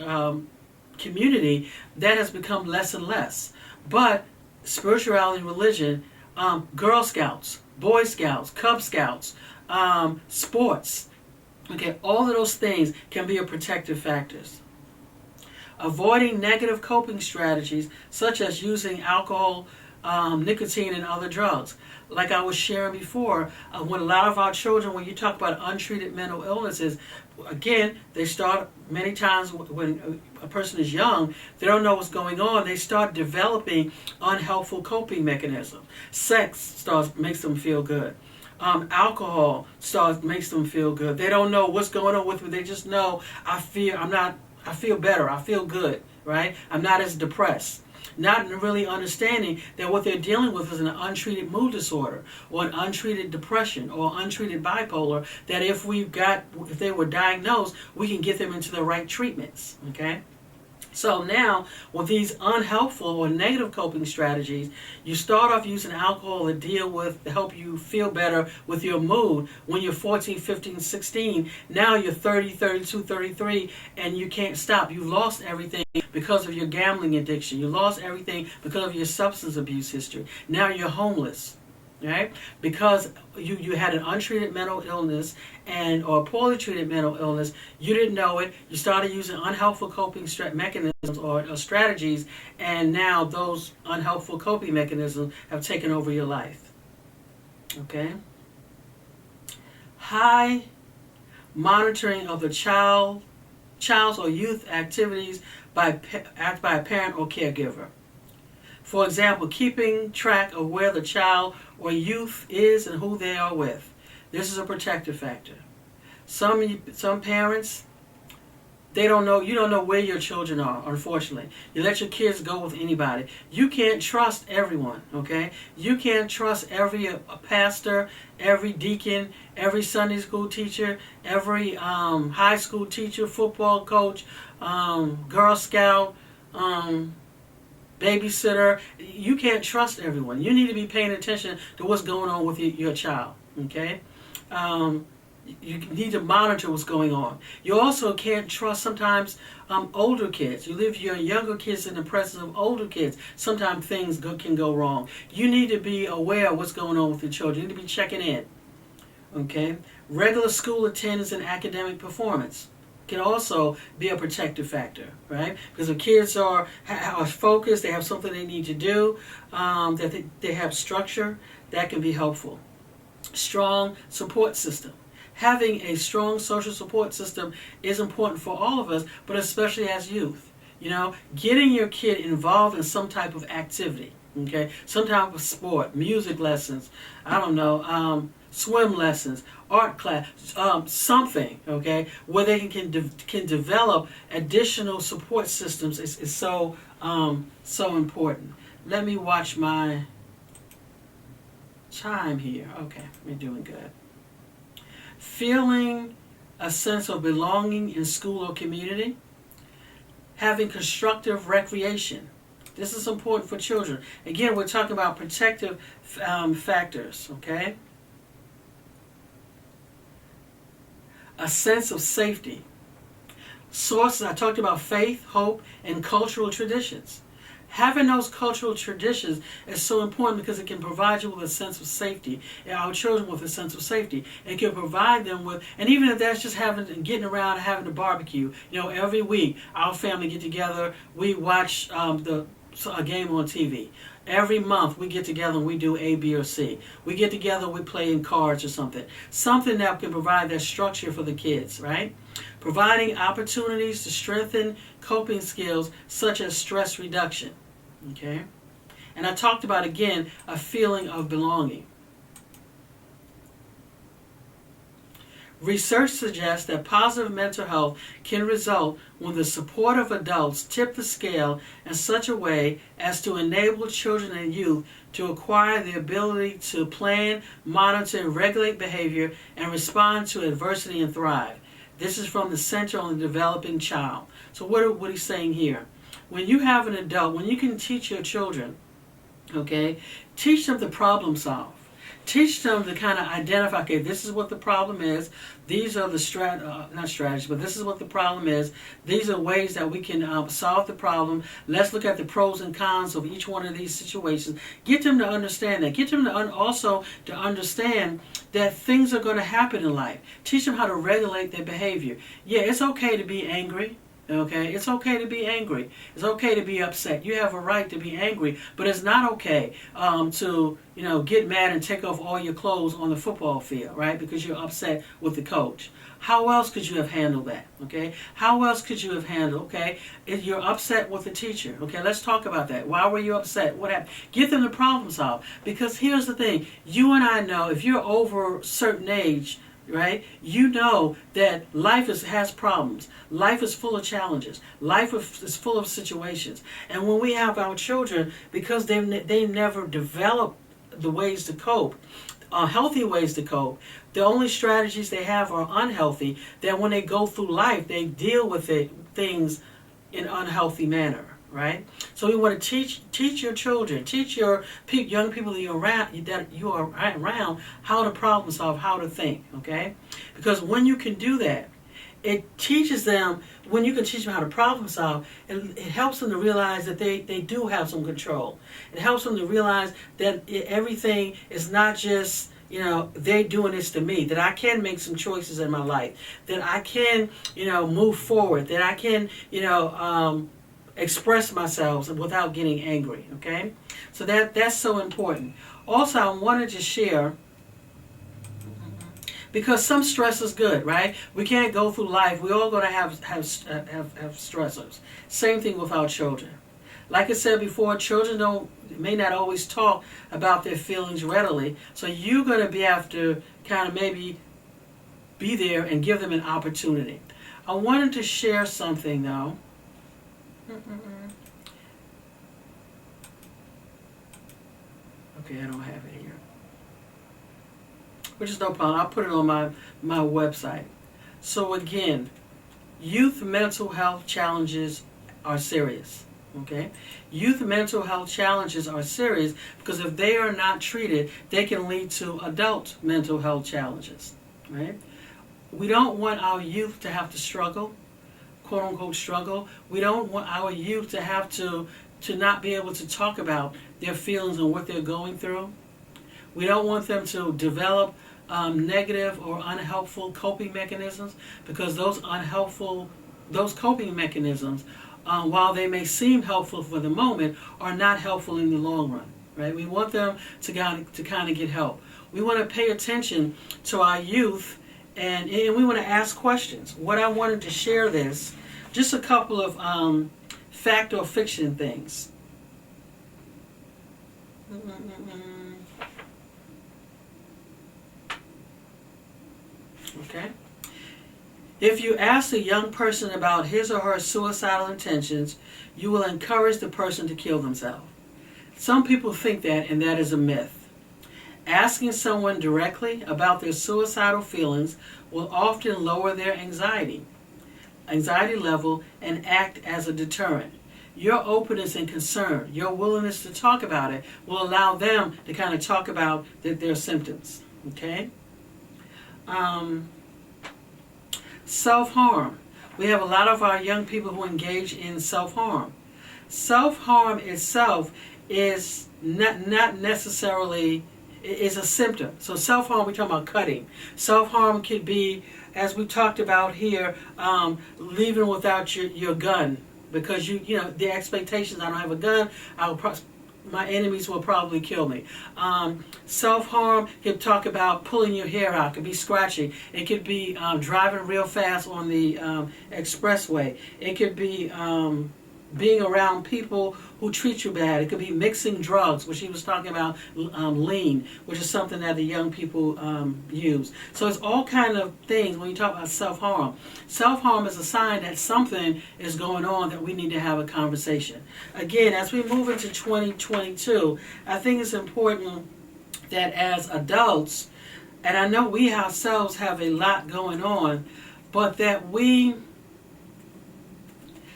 community, that has become less and less. But spirituality and religion, Girl Scouts, Boy Scouts, Cub Scouts, sports, okay, all of those things can be a protective factors. Avoiding negative coping strategies such as using alcohol, nicotine, and other drugs. Like I was sharing before, when a lot of our children, when you talk about untreated mental illnesses, again, they start many times when a person is young, they don't know what's going on, they start developing unhelpful coping mechanisms. Sex makes them feel good. Alcohol makes them feel good. They don't know what's going on with me. They just know I feel better. I feel good, right? I'm not as depressed. Not really understanding that what they're dealing with is an untreated mood disorder or an untreated depression or untreated bipolar, that if they were diagnosed, we can get them into the right treatments, okay? So now, with these unhelpful or negative coping strategies, you start off using alcohol to help you feel better with your mood. When you're 14, 15, 16, now you're 30, 32, 33, and you can't stop. You've lost everything because of your gambling addiction. You lost everything because of your substance abuse history. Now you're homeless. right? Because you had an untreated mental illness or poorly treated mental illness, you didn't know it, you started using unhelpful coping mechanisms or strategies, and now those unhelpful coping mechanisms have taken over your life. Okay? High monitoring of the child's or youth activities by a parent or caregiver. For example, keeping track of where the child or youth is and who they are with. This is a protective factor. Some parents, you don't know where your children are, unfortunately. You let your kids go with anybody. You can't trust everyone, okay? You can't trust every pastor, every deacon, every Sunday school teacher, every high school teacher, football coach, Girl Scout, babysitter. You can't trust everyone. You need to be paying attention to what's going on with your child, okay? You need to monitor what's going on. You also can't trust sometimes older kids. You leave your younger kids in the presence of older kids. Sometimes things can go wrong. You need to be aware of what's going on with your children. You need to be checking in, okay? Regular school attendance and academic performance can also be a protective factor, right? Because if kids are focused, they have something they need to do, that they have structure, that can be helpful. Strong support system. Having a strong social support system is important for all of us, but especially as youth. Getting your kid involved in some type of activity, okay? Some type of sport, music lessons, swim lessons, art class, something, okay, where they can develop additional support systems is so important. Let me watch my chime here. Okay, we're doing good. Feeling a sense of belonging in school or community. Having constructive recreation. This is important for children. Again, we're talking about protective factors, okay? A sense of safety. Sources, I talked about faith, hope, and cultural traditions. Having those cultural traditions is so important because it can provide you with a sense of safety, and our children with a sense of safety. It can provide them with, and even if that's just getting around and having a barbecue, every week our family get together, we watch a game on TV. Every month we get together and we do A, B, or C. We get together, we play in cards or something. Something that can provide that structure for the kids, right? Providing opportunities to strengthen coping skills such as stress reduction, okay? And I talked about, again, a feeling of belonging. Research suggests that positive mental health can result when the support of adults tip the scale in such a way as to enable children and youth to acquire the ability to plan, monitor, and regulate behavior and respond to adversity and thrive. This is from the Center on the Developing Child. So what he's saying here, when you have an adult, when you can teach your children, okay, teach them to problem solve. Teach them to kind of identify, okay, this is what the problem is. These are the not strategies, but this is what the problem is. These are ways that we can solve the problem. Let's look at the pros and cons of each one of these situations. Get them to understand that. Get them to also to understand that things are going to happen in life. Teach them how to regulate their behavior. Yeah, it's okay to be angry. Okay, it's okay to be angry. It's okay to be upset. You have a right to be angry, but it's not okay to get mad and take off all your clothes on the football field, right? Because you're upset with the coach. How else could you have handled that? Okay, how else could you have handled? Okay, if you're upset with the teacher, okay, let's talk about that. Why were you upset? What happened? Get them to problem solve. Because here's the thing: you and I know if you're over a certain age, right? You know that life has problems. Life is full of challenges. Life is full of situations. And when we have our children, because they never develop the ways to cope, healthy ways to cope, the only strategies they have are unhealthy, that when they go through life, they deal with things in an unhealthy manner. Right? So we want to teach your children, teach your young people that you are around how to problem solve, how to think, okay? Because when you can do that, it teaches them, when you can teach them how to problem solve, it helps them to realize that they do have some control. It helps them to realize that everything is not just, they're doing this to me, that I can make some choices in my life, that I can, move forward, that I can, express myself without getting angry, okay? So that's so important. Also, I wanted to share, because some stress is good, right? We can't go through life. We're all going to have stressors. Same thing with our children. Like I said before, children may not always talk about their feelings readily. So you're going to have to kind of maybe be there and give them an opportunity. I wanted to share something though. Okay, I don't have it here. Which is no problem. I'll put it on my website. So again, youth mental health challenges are serious. Okay? Youth mental health challenges are serious because if they are not treated, they can lead to adult mental health challenges. Right? We don't want our youth to have to struggle, quote unquote struggle. We don't want our youth to have to not be able to talk about their feelings and what they're going through. We don't want them to develop negative or unhelpful coping mechanisms, because those coping mechanisms, while they may seem helpful for the moment, are not helpful in the long run. Right? We want them to kind of get help. We want to pay attention to our youth, and we want to ask questions. What I wanted to share this, just a couple of fact or fiction things. Okay? If you ask a young person about his or her suicidal intentions, you will encourage the person to kill themselves. Some people think that, and that is a myth. Asking someone directly about their suicidal feelings will often lower their anxiety level, and act as a deterrent. Your openness and concern, your willingness to talk about it, will allow them to kind of talk about their symptoms. Okay? Self-harm. We have a lot of our young people who engage in self-harm. Self-harm itself is not necessarily, is a symptom. So self-harm, we're talking about cutting. Self-harm could be, as we talked about here, leaving without your gun, because the expectations, I don't have a gun, my enemies will probably kill me. Self-harm could talk about pulling your hair out. It could be scratching. It could be driving real fast on the expressway. It could be being around people who treat you bad. It could be mixing drugs, which he was talking about, lean, which is something that the young people use. So it's all kind of things when you talk about self-harm. Self-harm is a sign that something is going on, that we need to have a conversation. Again, as we move into 2022, I think it's important that as adults, and I know we ourselves have a lot going on, but that we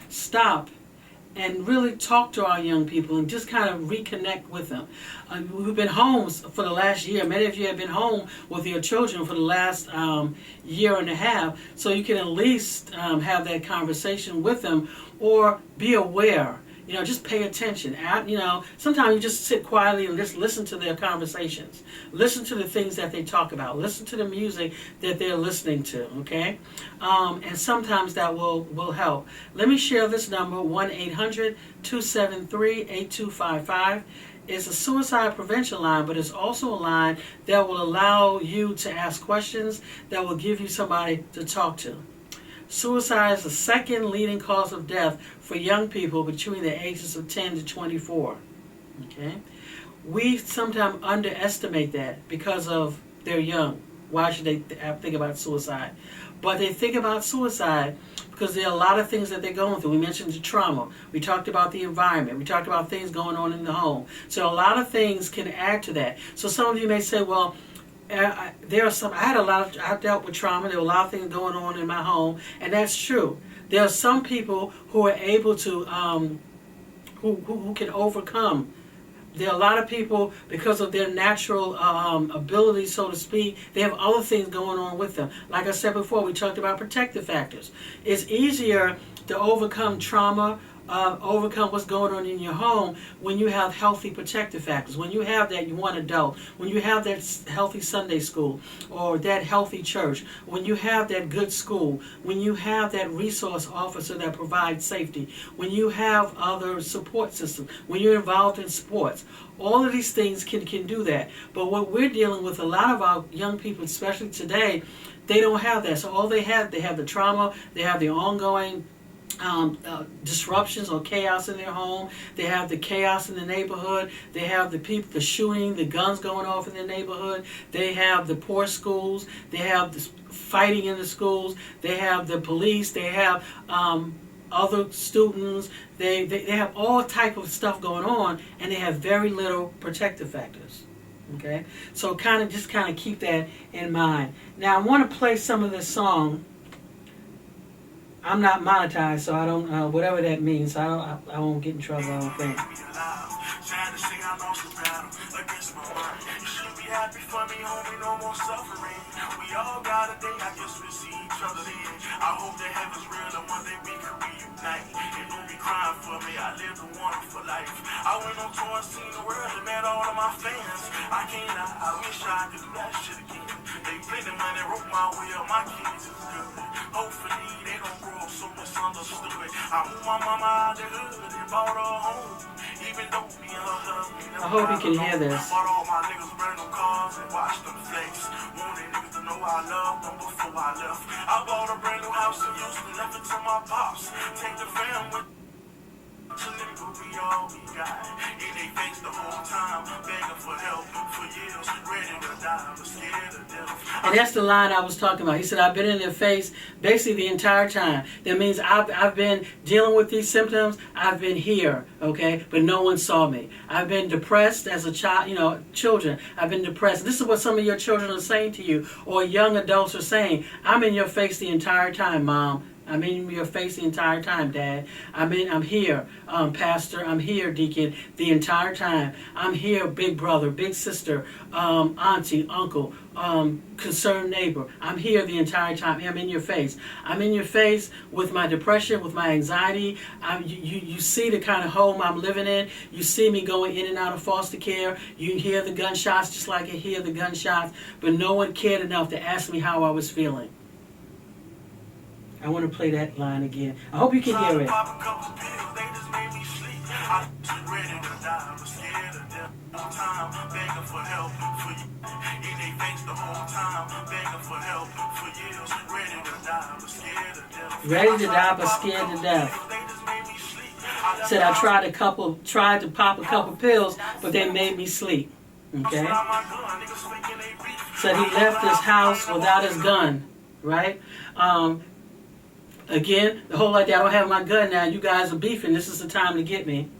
stop and really talk to our young people and just kind of reconnect with them. We've been home for the last year. Many of you have been home with your children for the last year and a half, so you can at least have that conversation with them, or be aware. Just pay attention. Sometimes you just sit quietly and just listen to their conversations. Listen to the things that they talk about. Listen to the music that they're listening to, okay? And sometimes that will help. Let me share this number, 1-800-273-8255. It's a suicide prevention line, but it's also a line that will allow you to ask questions, that will give you somebody to talk to. Suicide is the second leading cause of death for young people between the ages of 10 to 24. Okay? We sometimes underestimate that because of they're young. Why should they think about suicide? But they think about suicide because there are a lot of things that they're going through. We mentioned the trauma. We talked about the environment. We talked about things going on in the home. So a lot of things can add to that. So some of you may say, well, I dealt with trauma. There were a lot of things going on in my home, and that's true. There are some people who are able to, who can overcome There are a lot of people, because of their natural ability, so to speak, they have other things going on with them. Like I said before, we talked about protective factors. It's easier to overcome trauma, overcome what's going on in your home when you have healthy protective factors. When you have that one adult, when you have that healthy Sunday school or that healthy church, when you have that good school, when you have that resource officer that provides safety, when you have other support systems, when you're involved in sports. All of these things can do that. But what we're dealing with, a lot of our young people, especially today, they don't have that. So all they have the trauma, they have the ongoing disruptions or chaos in their home. They have the chaos in the neighborhood. They have the people, the shooting, the guns going off in their neighborhood. They have the poor schools. They have the fighting in the schools. They have the police. They have other students. They have all type of stuff going on, and they have very little protective factors. Okay, so kind of keep that in mind. Now I want to play some of this song. I'm not monetized, so I don't, whatever that means, I won't get in trouble, I don't think. Happy for me, homie, no more suffering. We all got a day, I guess we see each other then. I hope that heaven's real and one day we can reunite. And don't be crying for me, I lived a wonderful life. I went on tour and seen the world and met all of my fans. I can't lie, I wish I could do that shit again. They played the money, wrote my will, my kids is good. Hopefully they don't grow up so misunderstood. I moved my mama out the hood and bought her a home. Even though me and her husband, I hope you can hear this. I bought all my niggas brand new cars and watched them flex. Wanted niggas to know I loved them before I left. I bought a brand new house in Houston, left it to my pops. Take the fam with to nigga, we all we got. In they face the whole time, begging for help for years, ready to die, but scared of death. And that's the line I was talking about. He said, I've been in their face basically the entire time. That means I've been dealing with these symptoms. I've been here, okay, but no one saw me. I've been depressed as a child, children. I've been depressed. This is what some of your children are saying to you, or young adults are saying. I'm in your face the entire time, Mom. I'm in your face the entire time, Dad. I'm here, Pastor. I'm here, Deacon, the entire time. I'm here, big brother, big sister, auntie, uncle, concerned neighbor. I'm here the entire time. I'm in your face. I'm in your face with my depression, with my anxiety. You see the kind of home I'm living in. You see me going in and out of foster care. You hear the gunshots just like I hear the gunshots. But no one cared enough to ask me how I was feeling. I want to play that line again. I hope you can hear it. Ready to die but scared to death. Said I tried to pop a couple pills, but they made me sleep. Okay? Said he left his house without his gun. Right? Again, the whole idea, I don't have my gun now, you guys are beefing, this is the time to get me.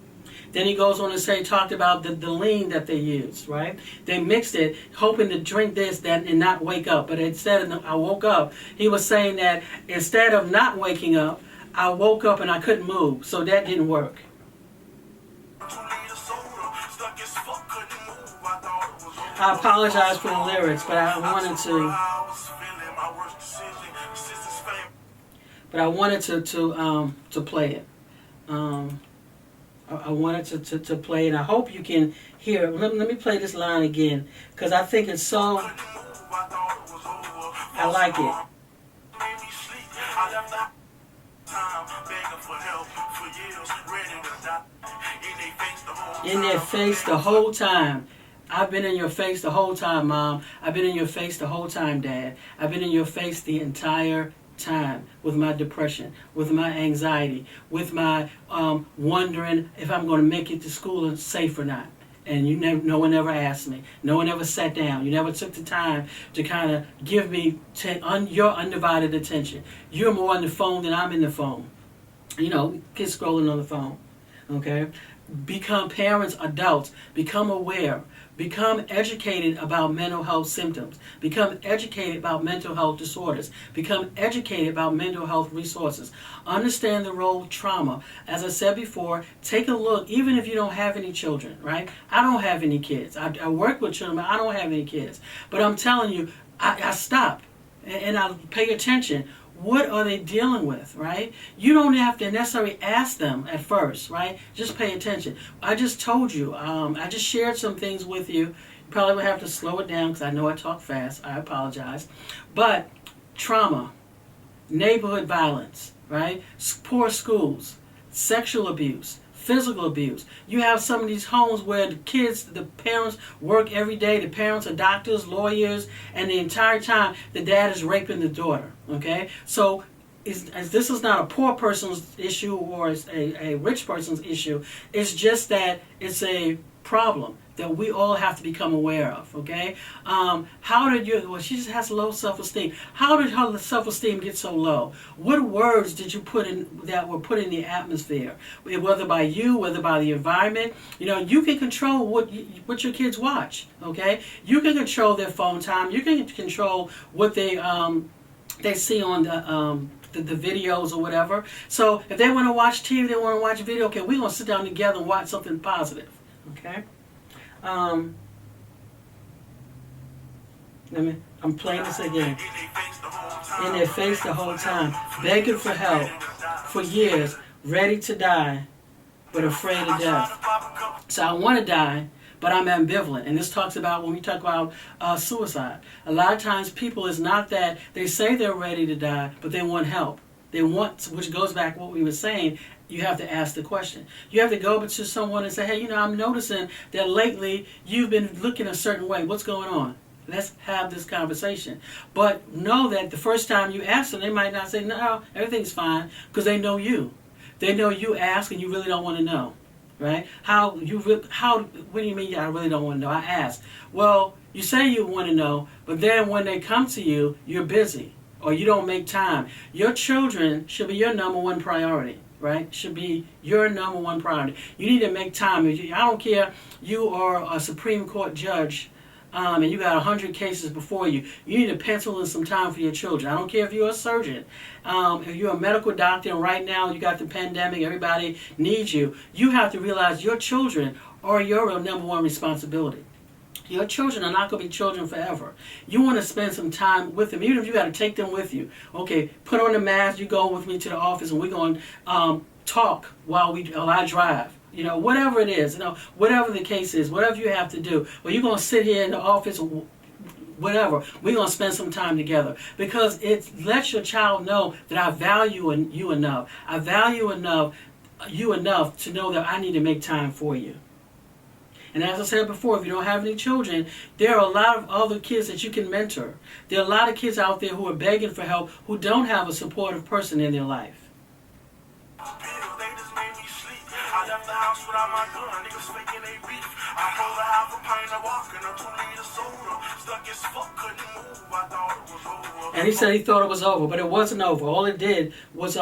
Then he goes on to say, talked about the lean that they used, right? They mixed it, hoping to drink this, that, and not wake up. But instead of, I woke up, he was saying that instead of not waking up, I woke up and I couldn't move. So that didn't work. I apologize for the lyrics, but I wanted to... But I wanted to play it. I wanted to play it. I hope you can hear it. Let me play this line again, because I think it's so... I like it. In their face the whole time. I've been in your face the whole time, Mom. I've been in your face the whole time, Dad. I've been in your face the entire time with my depression, with my anxiety, with my wondering if I'm going to make it to school and safe or not. And no one ever asked me. No one ever sat down. You never took the time to kind of give me your undivided attention. You're more on the phone than I'm in the phone. Kids scrolling on the phone. Okay? become parents, adults, become aware, become educated about mental health symptoms, become educated about mental health disorders, become educated about mental health resources, understand the role of trauma. As I said before, take a look, even if you don't have any children, right? I don't have any kids. I work with children, but I don't have any kids. But I'm telling you, I stop and I pay attention. What are they dealing with, right? You don't have to necessarily ask them at first, right? Just pay attention. I just told you, I just shared some things with you. You probably would have to slow it down because I know I talk fast. I apologize. But trauma, neighborhood violence, right? Poor schools, sexual abuse, physical abuse. You have some of these homes where the kids, the parents work every day. The parents are doctors, lawyers, and the entire time the dad is raping the daughter. Okay? So this is not a poor person's issue or it's a rich person's issue. It's just that it's a problem that we all have to become aware of, okay? How did she just has low self-esteem. How did her self-esteem get so low? What words did you put in that were put in the atmosphere? Whether by you, whether by the environment. You can control what your kids watch, okay? You can control their phone time. You can control what they see on the videos or whatever. So if they want to watch TV, they want to watch video, okay, we're going to sit down together and watch something positive, okay? I'm playing this again. In their face the whole time, begging for help for years, ready to die, but afraid of death. So I want to die, but I'm ambivalent. And this talks about, when we talk about suicide, a lot of times people, is not that they say they're ready to die, but they want help. They want, which goes back to what we were saying, you have to ask the question. You have to go up to someone and say, hey, I'm noticing that lately you've been looking a certain way. What's going on? Let's have this conversation. But know that the first time you ask them, they might not say, no, everything's fine, because they know you. They know you ask and you really don't want to know, right? What do you mean I really don't want to know? I ask. Well, you say you want to know, but then when they come to you, you're busy or you don't make time. Your children should be your number one priority. Right? Should be your number one priority. You need to make time. I don't care, you are a Supreme Court judge and you got 100 cases before you. You need to pencil in some time for your children. I don't care if you're a surgeon. If you're a medical doctor and right now you got the pandemic, everybody needs you. You have to realize your children are your number one responsibility. Your children are not going to be children forever. You want to spend some time with them, even if you got to take them with you. Okay, put on the mask, you go with me to the office, and we're going to talk while I drive. Whatever it is, whatever the case is, whatever you have to do. Well, you're going to sit here in the office, whatever. We're going to spend some time together. Because it lets your child know that I value you enough. I value you enough to know that I need to make time for you. And as I said before, if you don't have any children, there are a lot of other kids that you can mentor. There are a lot of kids out there who are begging for help who don't have a supportive person in their life. And he said he thought it was over, but it wasn't over. All it did was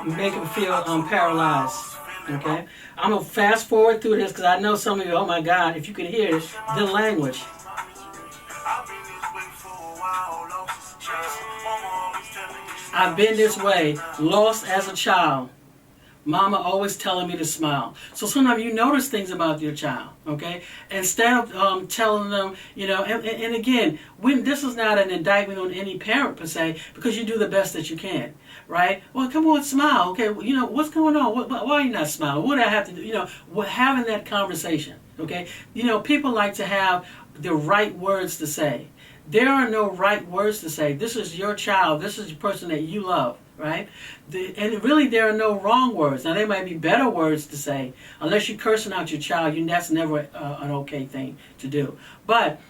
make him feel paralyzed. Okay, I'm going to fast forward through this because I know some of you, oh my God, if you can hear the language. I've been this way, lost as a child. Mama always telling me to smile. So sometimes you notice things about your child, okay? Instead of telling them, and again, this is not an indictment on any parent per se, because you do the best that you can, right? Well, come on, smile, okay? What's going on? Why are you not smiling? What do I have to do? Having that conversation, okay? People like to have the right words to say. There are no right words to say. This is your child. This is the person that you love. Right? And really there are no wrong words. Now there might be better words to say. Unless you're cursing out your child, that's never an okay thing to do. But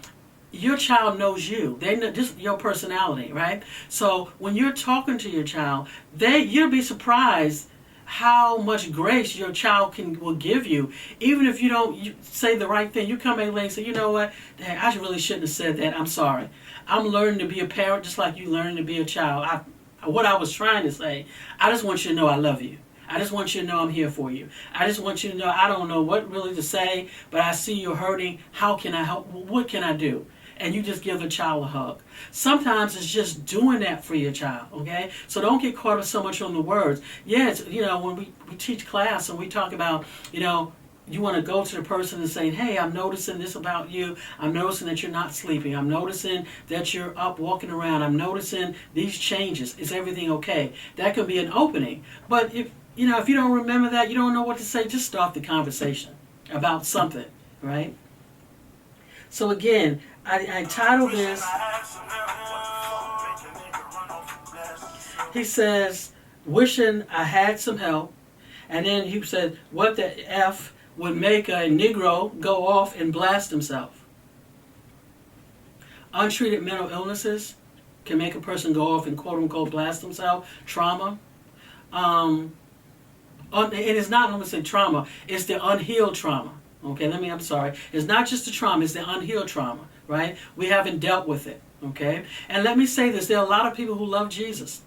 your child knows you. They know just your personality, right? So when you're talking to your child, you'll be surprised how much grace your child will give you. Even if you don't say the right thing, you come in and say, you know what, dang, I really shouldn't have said that. I'm sorry. I'm learning to be a parent just like you learning to be a child. What I was trying to say, I just want you to know I love you. I just want you to know I'm here for you. I just want you to know I don't know what really to say, but I see you're hurting. How can I help? What can I do? And you just give the child a hug. Sometimes it's just doing that for your child, okay? So don't get caught up so much on the words. Yes, when we teach class and we talk about, you want to go to the person and say, hey, I'm noticing this about you. I'm noticing that you're not sleeping. I'm noticing that you're up walking around. I'm noticing these changes. Is everything okay? That could be an opening. But if you don't remember that, you don't know what to say, just start the conversation about something, right? So again, I titled this, he says, wishing I had some help. And then he said, what the F would make a Negro go off and blast himself. Untreated mental illnesses can make a person go off and quote-unquote blast himself. Trauma. And it's not, let me say trauma, it's the unhealed trauma. Okay, I'm sorry. It's not just the trauma, it's the unhealed trauma, right? We haven't dealt with it, okay? And let me say this, there are a lot of people who love Jesus.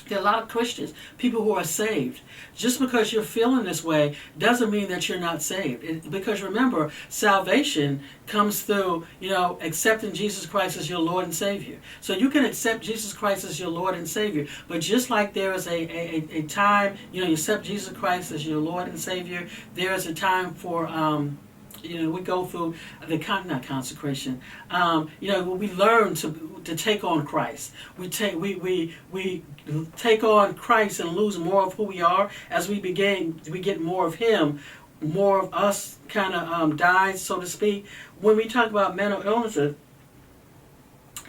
There are a lot of Christians, people who are saved. Just because you're feeling this way doesn't mean that you're not saved. Because remember, salvation comes through, accepting Jesus Christ as your Lord and Savior. So you can accept Jesus Christ as your Lord and Savior. But just like there is a time, you accept Jesus Christ as your Lord and Savior, there is a time for... we go through the not consecration. We learn to take on Christ. We take on Christ and lose more of who we are as we get more of Him. More of us kind of dies, so to speak. When we talk about mental illnesses,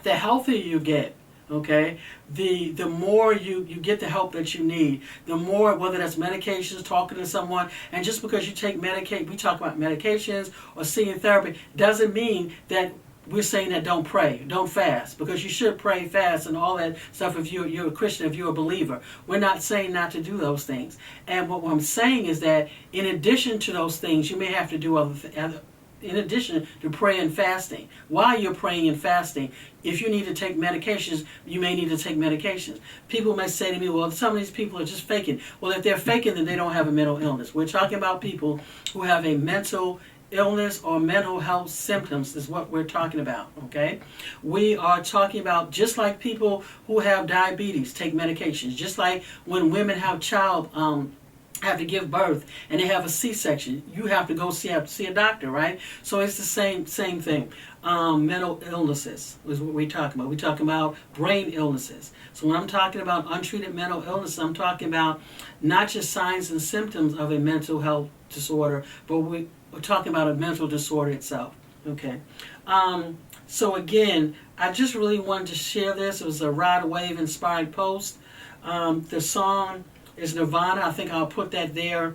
the healthier you get. Okay, the more you get the help that you need, the more, whether that's medications, talking to someone, and just because you take we talk about medications or seeing therapy, doesn't mean that we're saying that don't pray, don't fast, because you should pray, fast, and all that stuff if you're a Christian, if you're a believer. We're not saying not to do those things. And what I'm saying is that in addition to those things, you may have to do other in addition to prayer and fasting. While you're praying and fasting, if you need to take medications, you may need to take medications. People may say to me, well, some of these people are just faking. Well, if they're faking, then they don't have a mental illness. We're talking about people who have a mental illness or mental health symptoms is what we're talking about, okay? We are talking about just like people who have diabetes take medications, just like when women have have to give birth and they have a C-section, you have to go see a doctor, right? So it's the same thing. Mental illnesses is what we're talking about. We're talking about brain illnesses. So when I'm talking about untreated mental illness, I'm talking about not just signs and symptoms of a mental health disorder, but we're talking about a mental disorder itself. Okay. So again, I just really wanted to share this. It was a Rod Wave inspired post. The song is Nirvana. I think I'll put that there.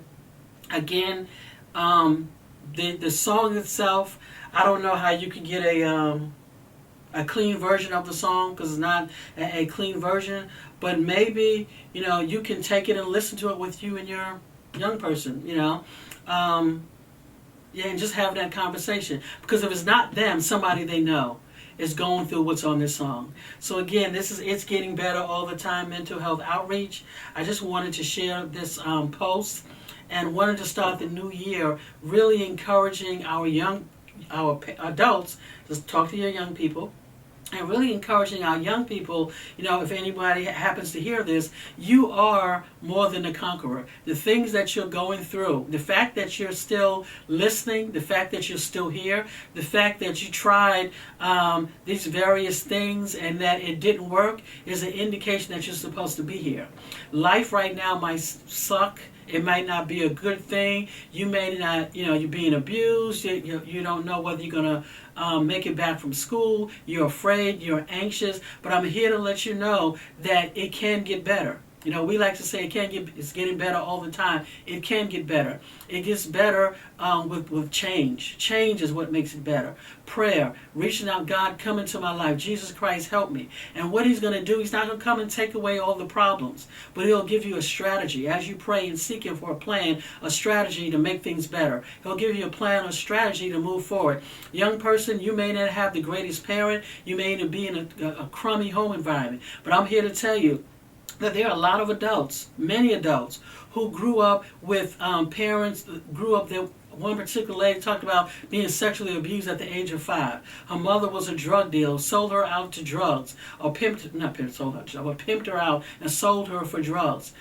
Again, the song itself, I don't know how you can get a clean version of the song, because it's not a clean version, but maybe you can take it and listen to it with you and your young person, and just have that conversation, because if it's not them, somebody they know is going through what's on this song. So again, It's Getting Better All the Time Mental Health Outreach. I just wanted to share this post and wanted to start the new year really encouraging our adults to talk to your young people, and really encouraging our young people, if anybody happens to hear this, you are more than a conqueror. The things that you're going through, the fact that you're still listening, the fact that you're still here, the fact that you tried these various things and that it didn't work is an indication that you're supposed to be here. Life right now might suck. It might not be a good thing. You may not, you're being abused. You don't know whether you're going to make it back from school. You're afraid. You're anxious. But I'm here to let you know that it can get better. We like to say it's getting better all the time. It can get better. It gets better with change. Change is what makes it better. Prayer, reaching out, God, come into my life. Jesus Christ, help me. And what He's going to do, He's not going to come and take away all the problems, but He'll give you a strategy. As you pray and seek Him for a plan, a strategy to make things better. He'll give you a plan, a strategy to move forward. Young person, you may not have the greatest parent. You may not be in a crummy home environment. But I'm here to tell you, that there are a lot of adults, many adults, who grew up with parents, grew up there. One particular lady talked about being sexually abused at the age of 5. Her mother was a drug dealer, sold her out to drugs, or pimped her out and sold her for drugs.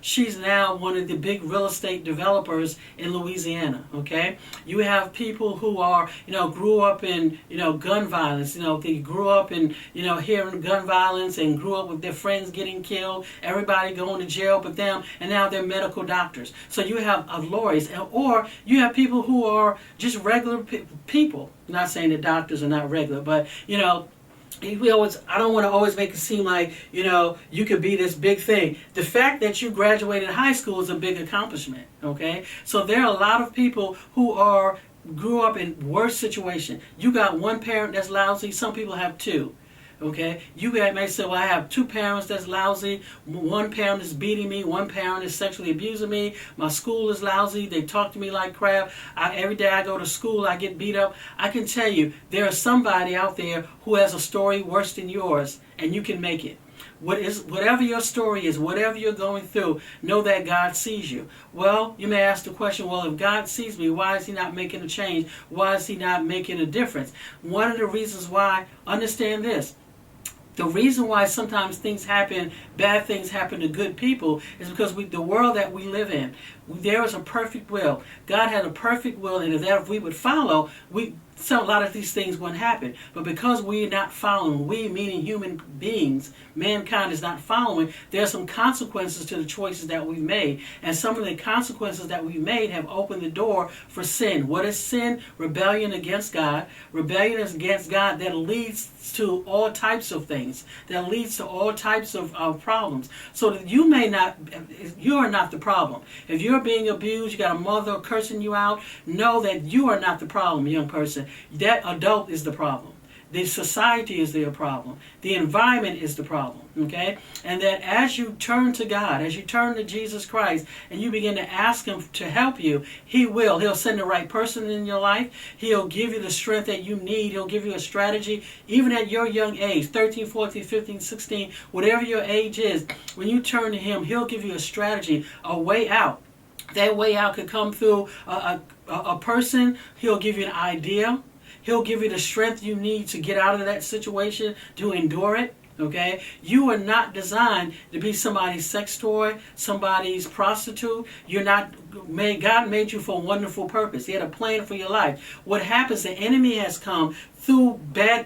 She's now one of the big real estate developers in Louisiana. Okay, you have people who are, grew up in, gun violence. They grew up in, hearing gun violence and grew up with their friends getting killed, everybody going to jail but them, and now they're medical doctors. So you have lawyers, or you have people who are just regular people. I'm not saying that doctors are not regular, but I don't want to always make it seem like you could be this big thing. The fact that you graduated high school is a big accomplishment. Okay, so there are a lot of people who grew up in worse situation. You got one parent that's lousy. Some people have two. Okay, you may say, well, I have two parents that's lousy. One parent is beating me. One parent is sexually abusing me. My school is lousy. They talk to me like crap. Every day I go to school, I get beat up. I can tell you, there is somebody out there who has a story worse than yours, and you can make it. Whatever your story is, whatever you're going through, know that God sees you. Well, you may ask the question, well, if God sees me, why is he not making a change? Why is he not making a difference? One of the reasons why, understand this, the reason why sometimes bad things happen to good people, is because the world that we live in, there is a perfect will. God had a perfect will, and if we would follow, so a lot of these things wouldn't happen. But because we're not following, we meaning human beings, mankind is not following, there are some consequences to the choices that we've made. And some of the consequences that we've made have opened the door for sin. What is sin? Rebellion against God. Rebellion against God that leads to all types of things, that leads to all types of problems. So that you are not the problem. If you're being abused, you got a mother cursing you out, know that you are not the problem, young person. That adult is the problem. The society is the problem. The environment is the problem. Okay? And that as you turn to God, as you turn to Jesus Christ, and you begin to ask him to help you, he'll send the right person in your life. He'll give you the strength that you need. He'll give you a strategy, even at your young age, 13, 14, 15, 16, whatever your age is. When you turn to him, he'll give you a strategy, a way out. That way out could come through a person. He'll give you an idea. He'll give you the strength you need to get out of that situation, to endure it. Okay? You are not designed to be somebody's sex toy, somebody's prostitute. God made you for a wonderful purpose. He had a plan for your life. What happens, the enemy has come through bad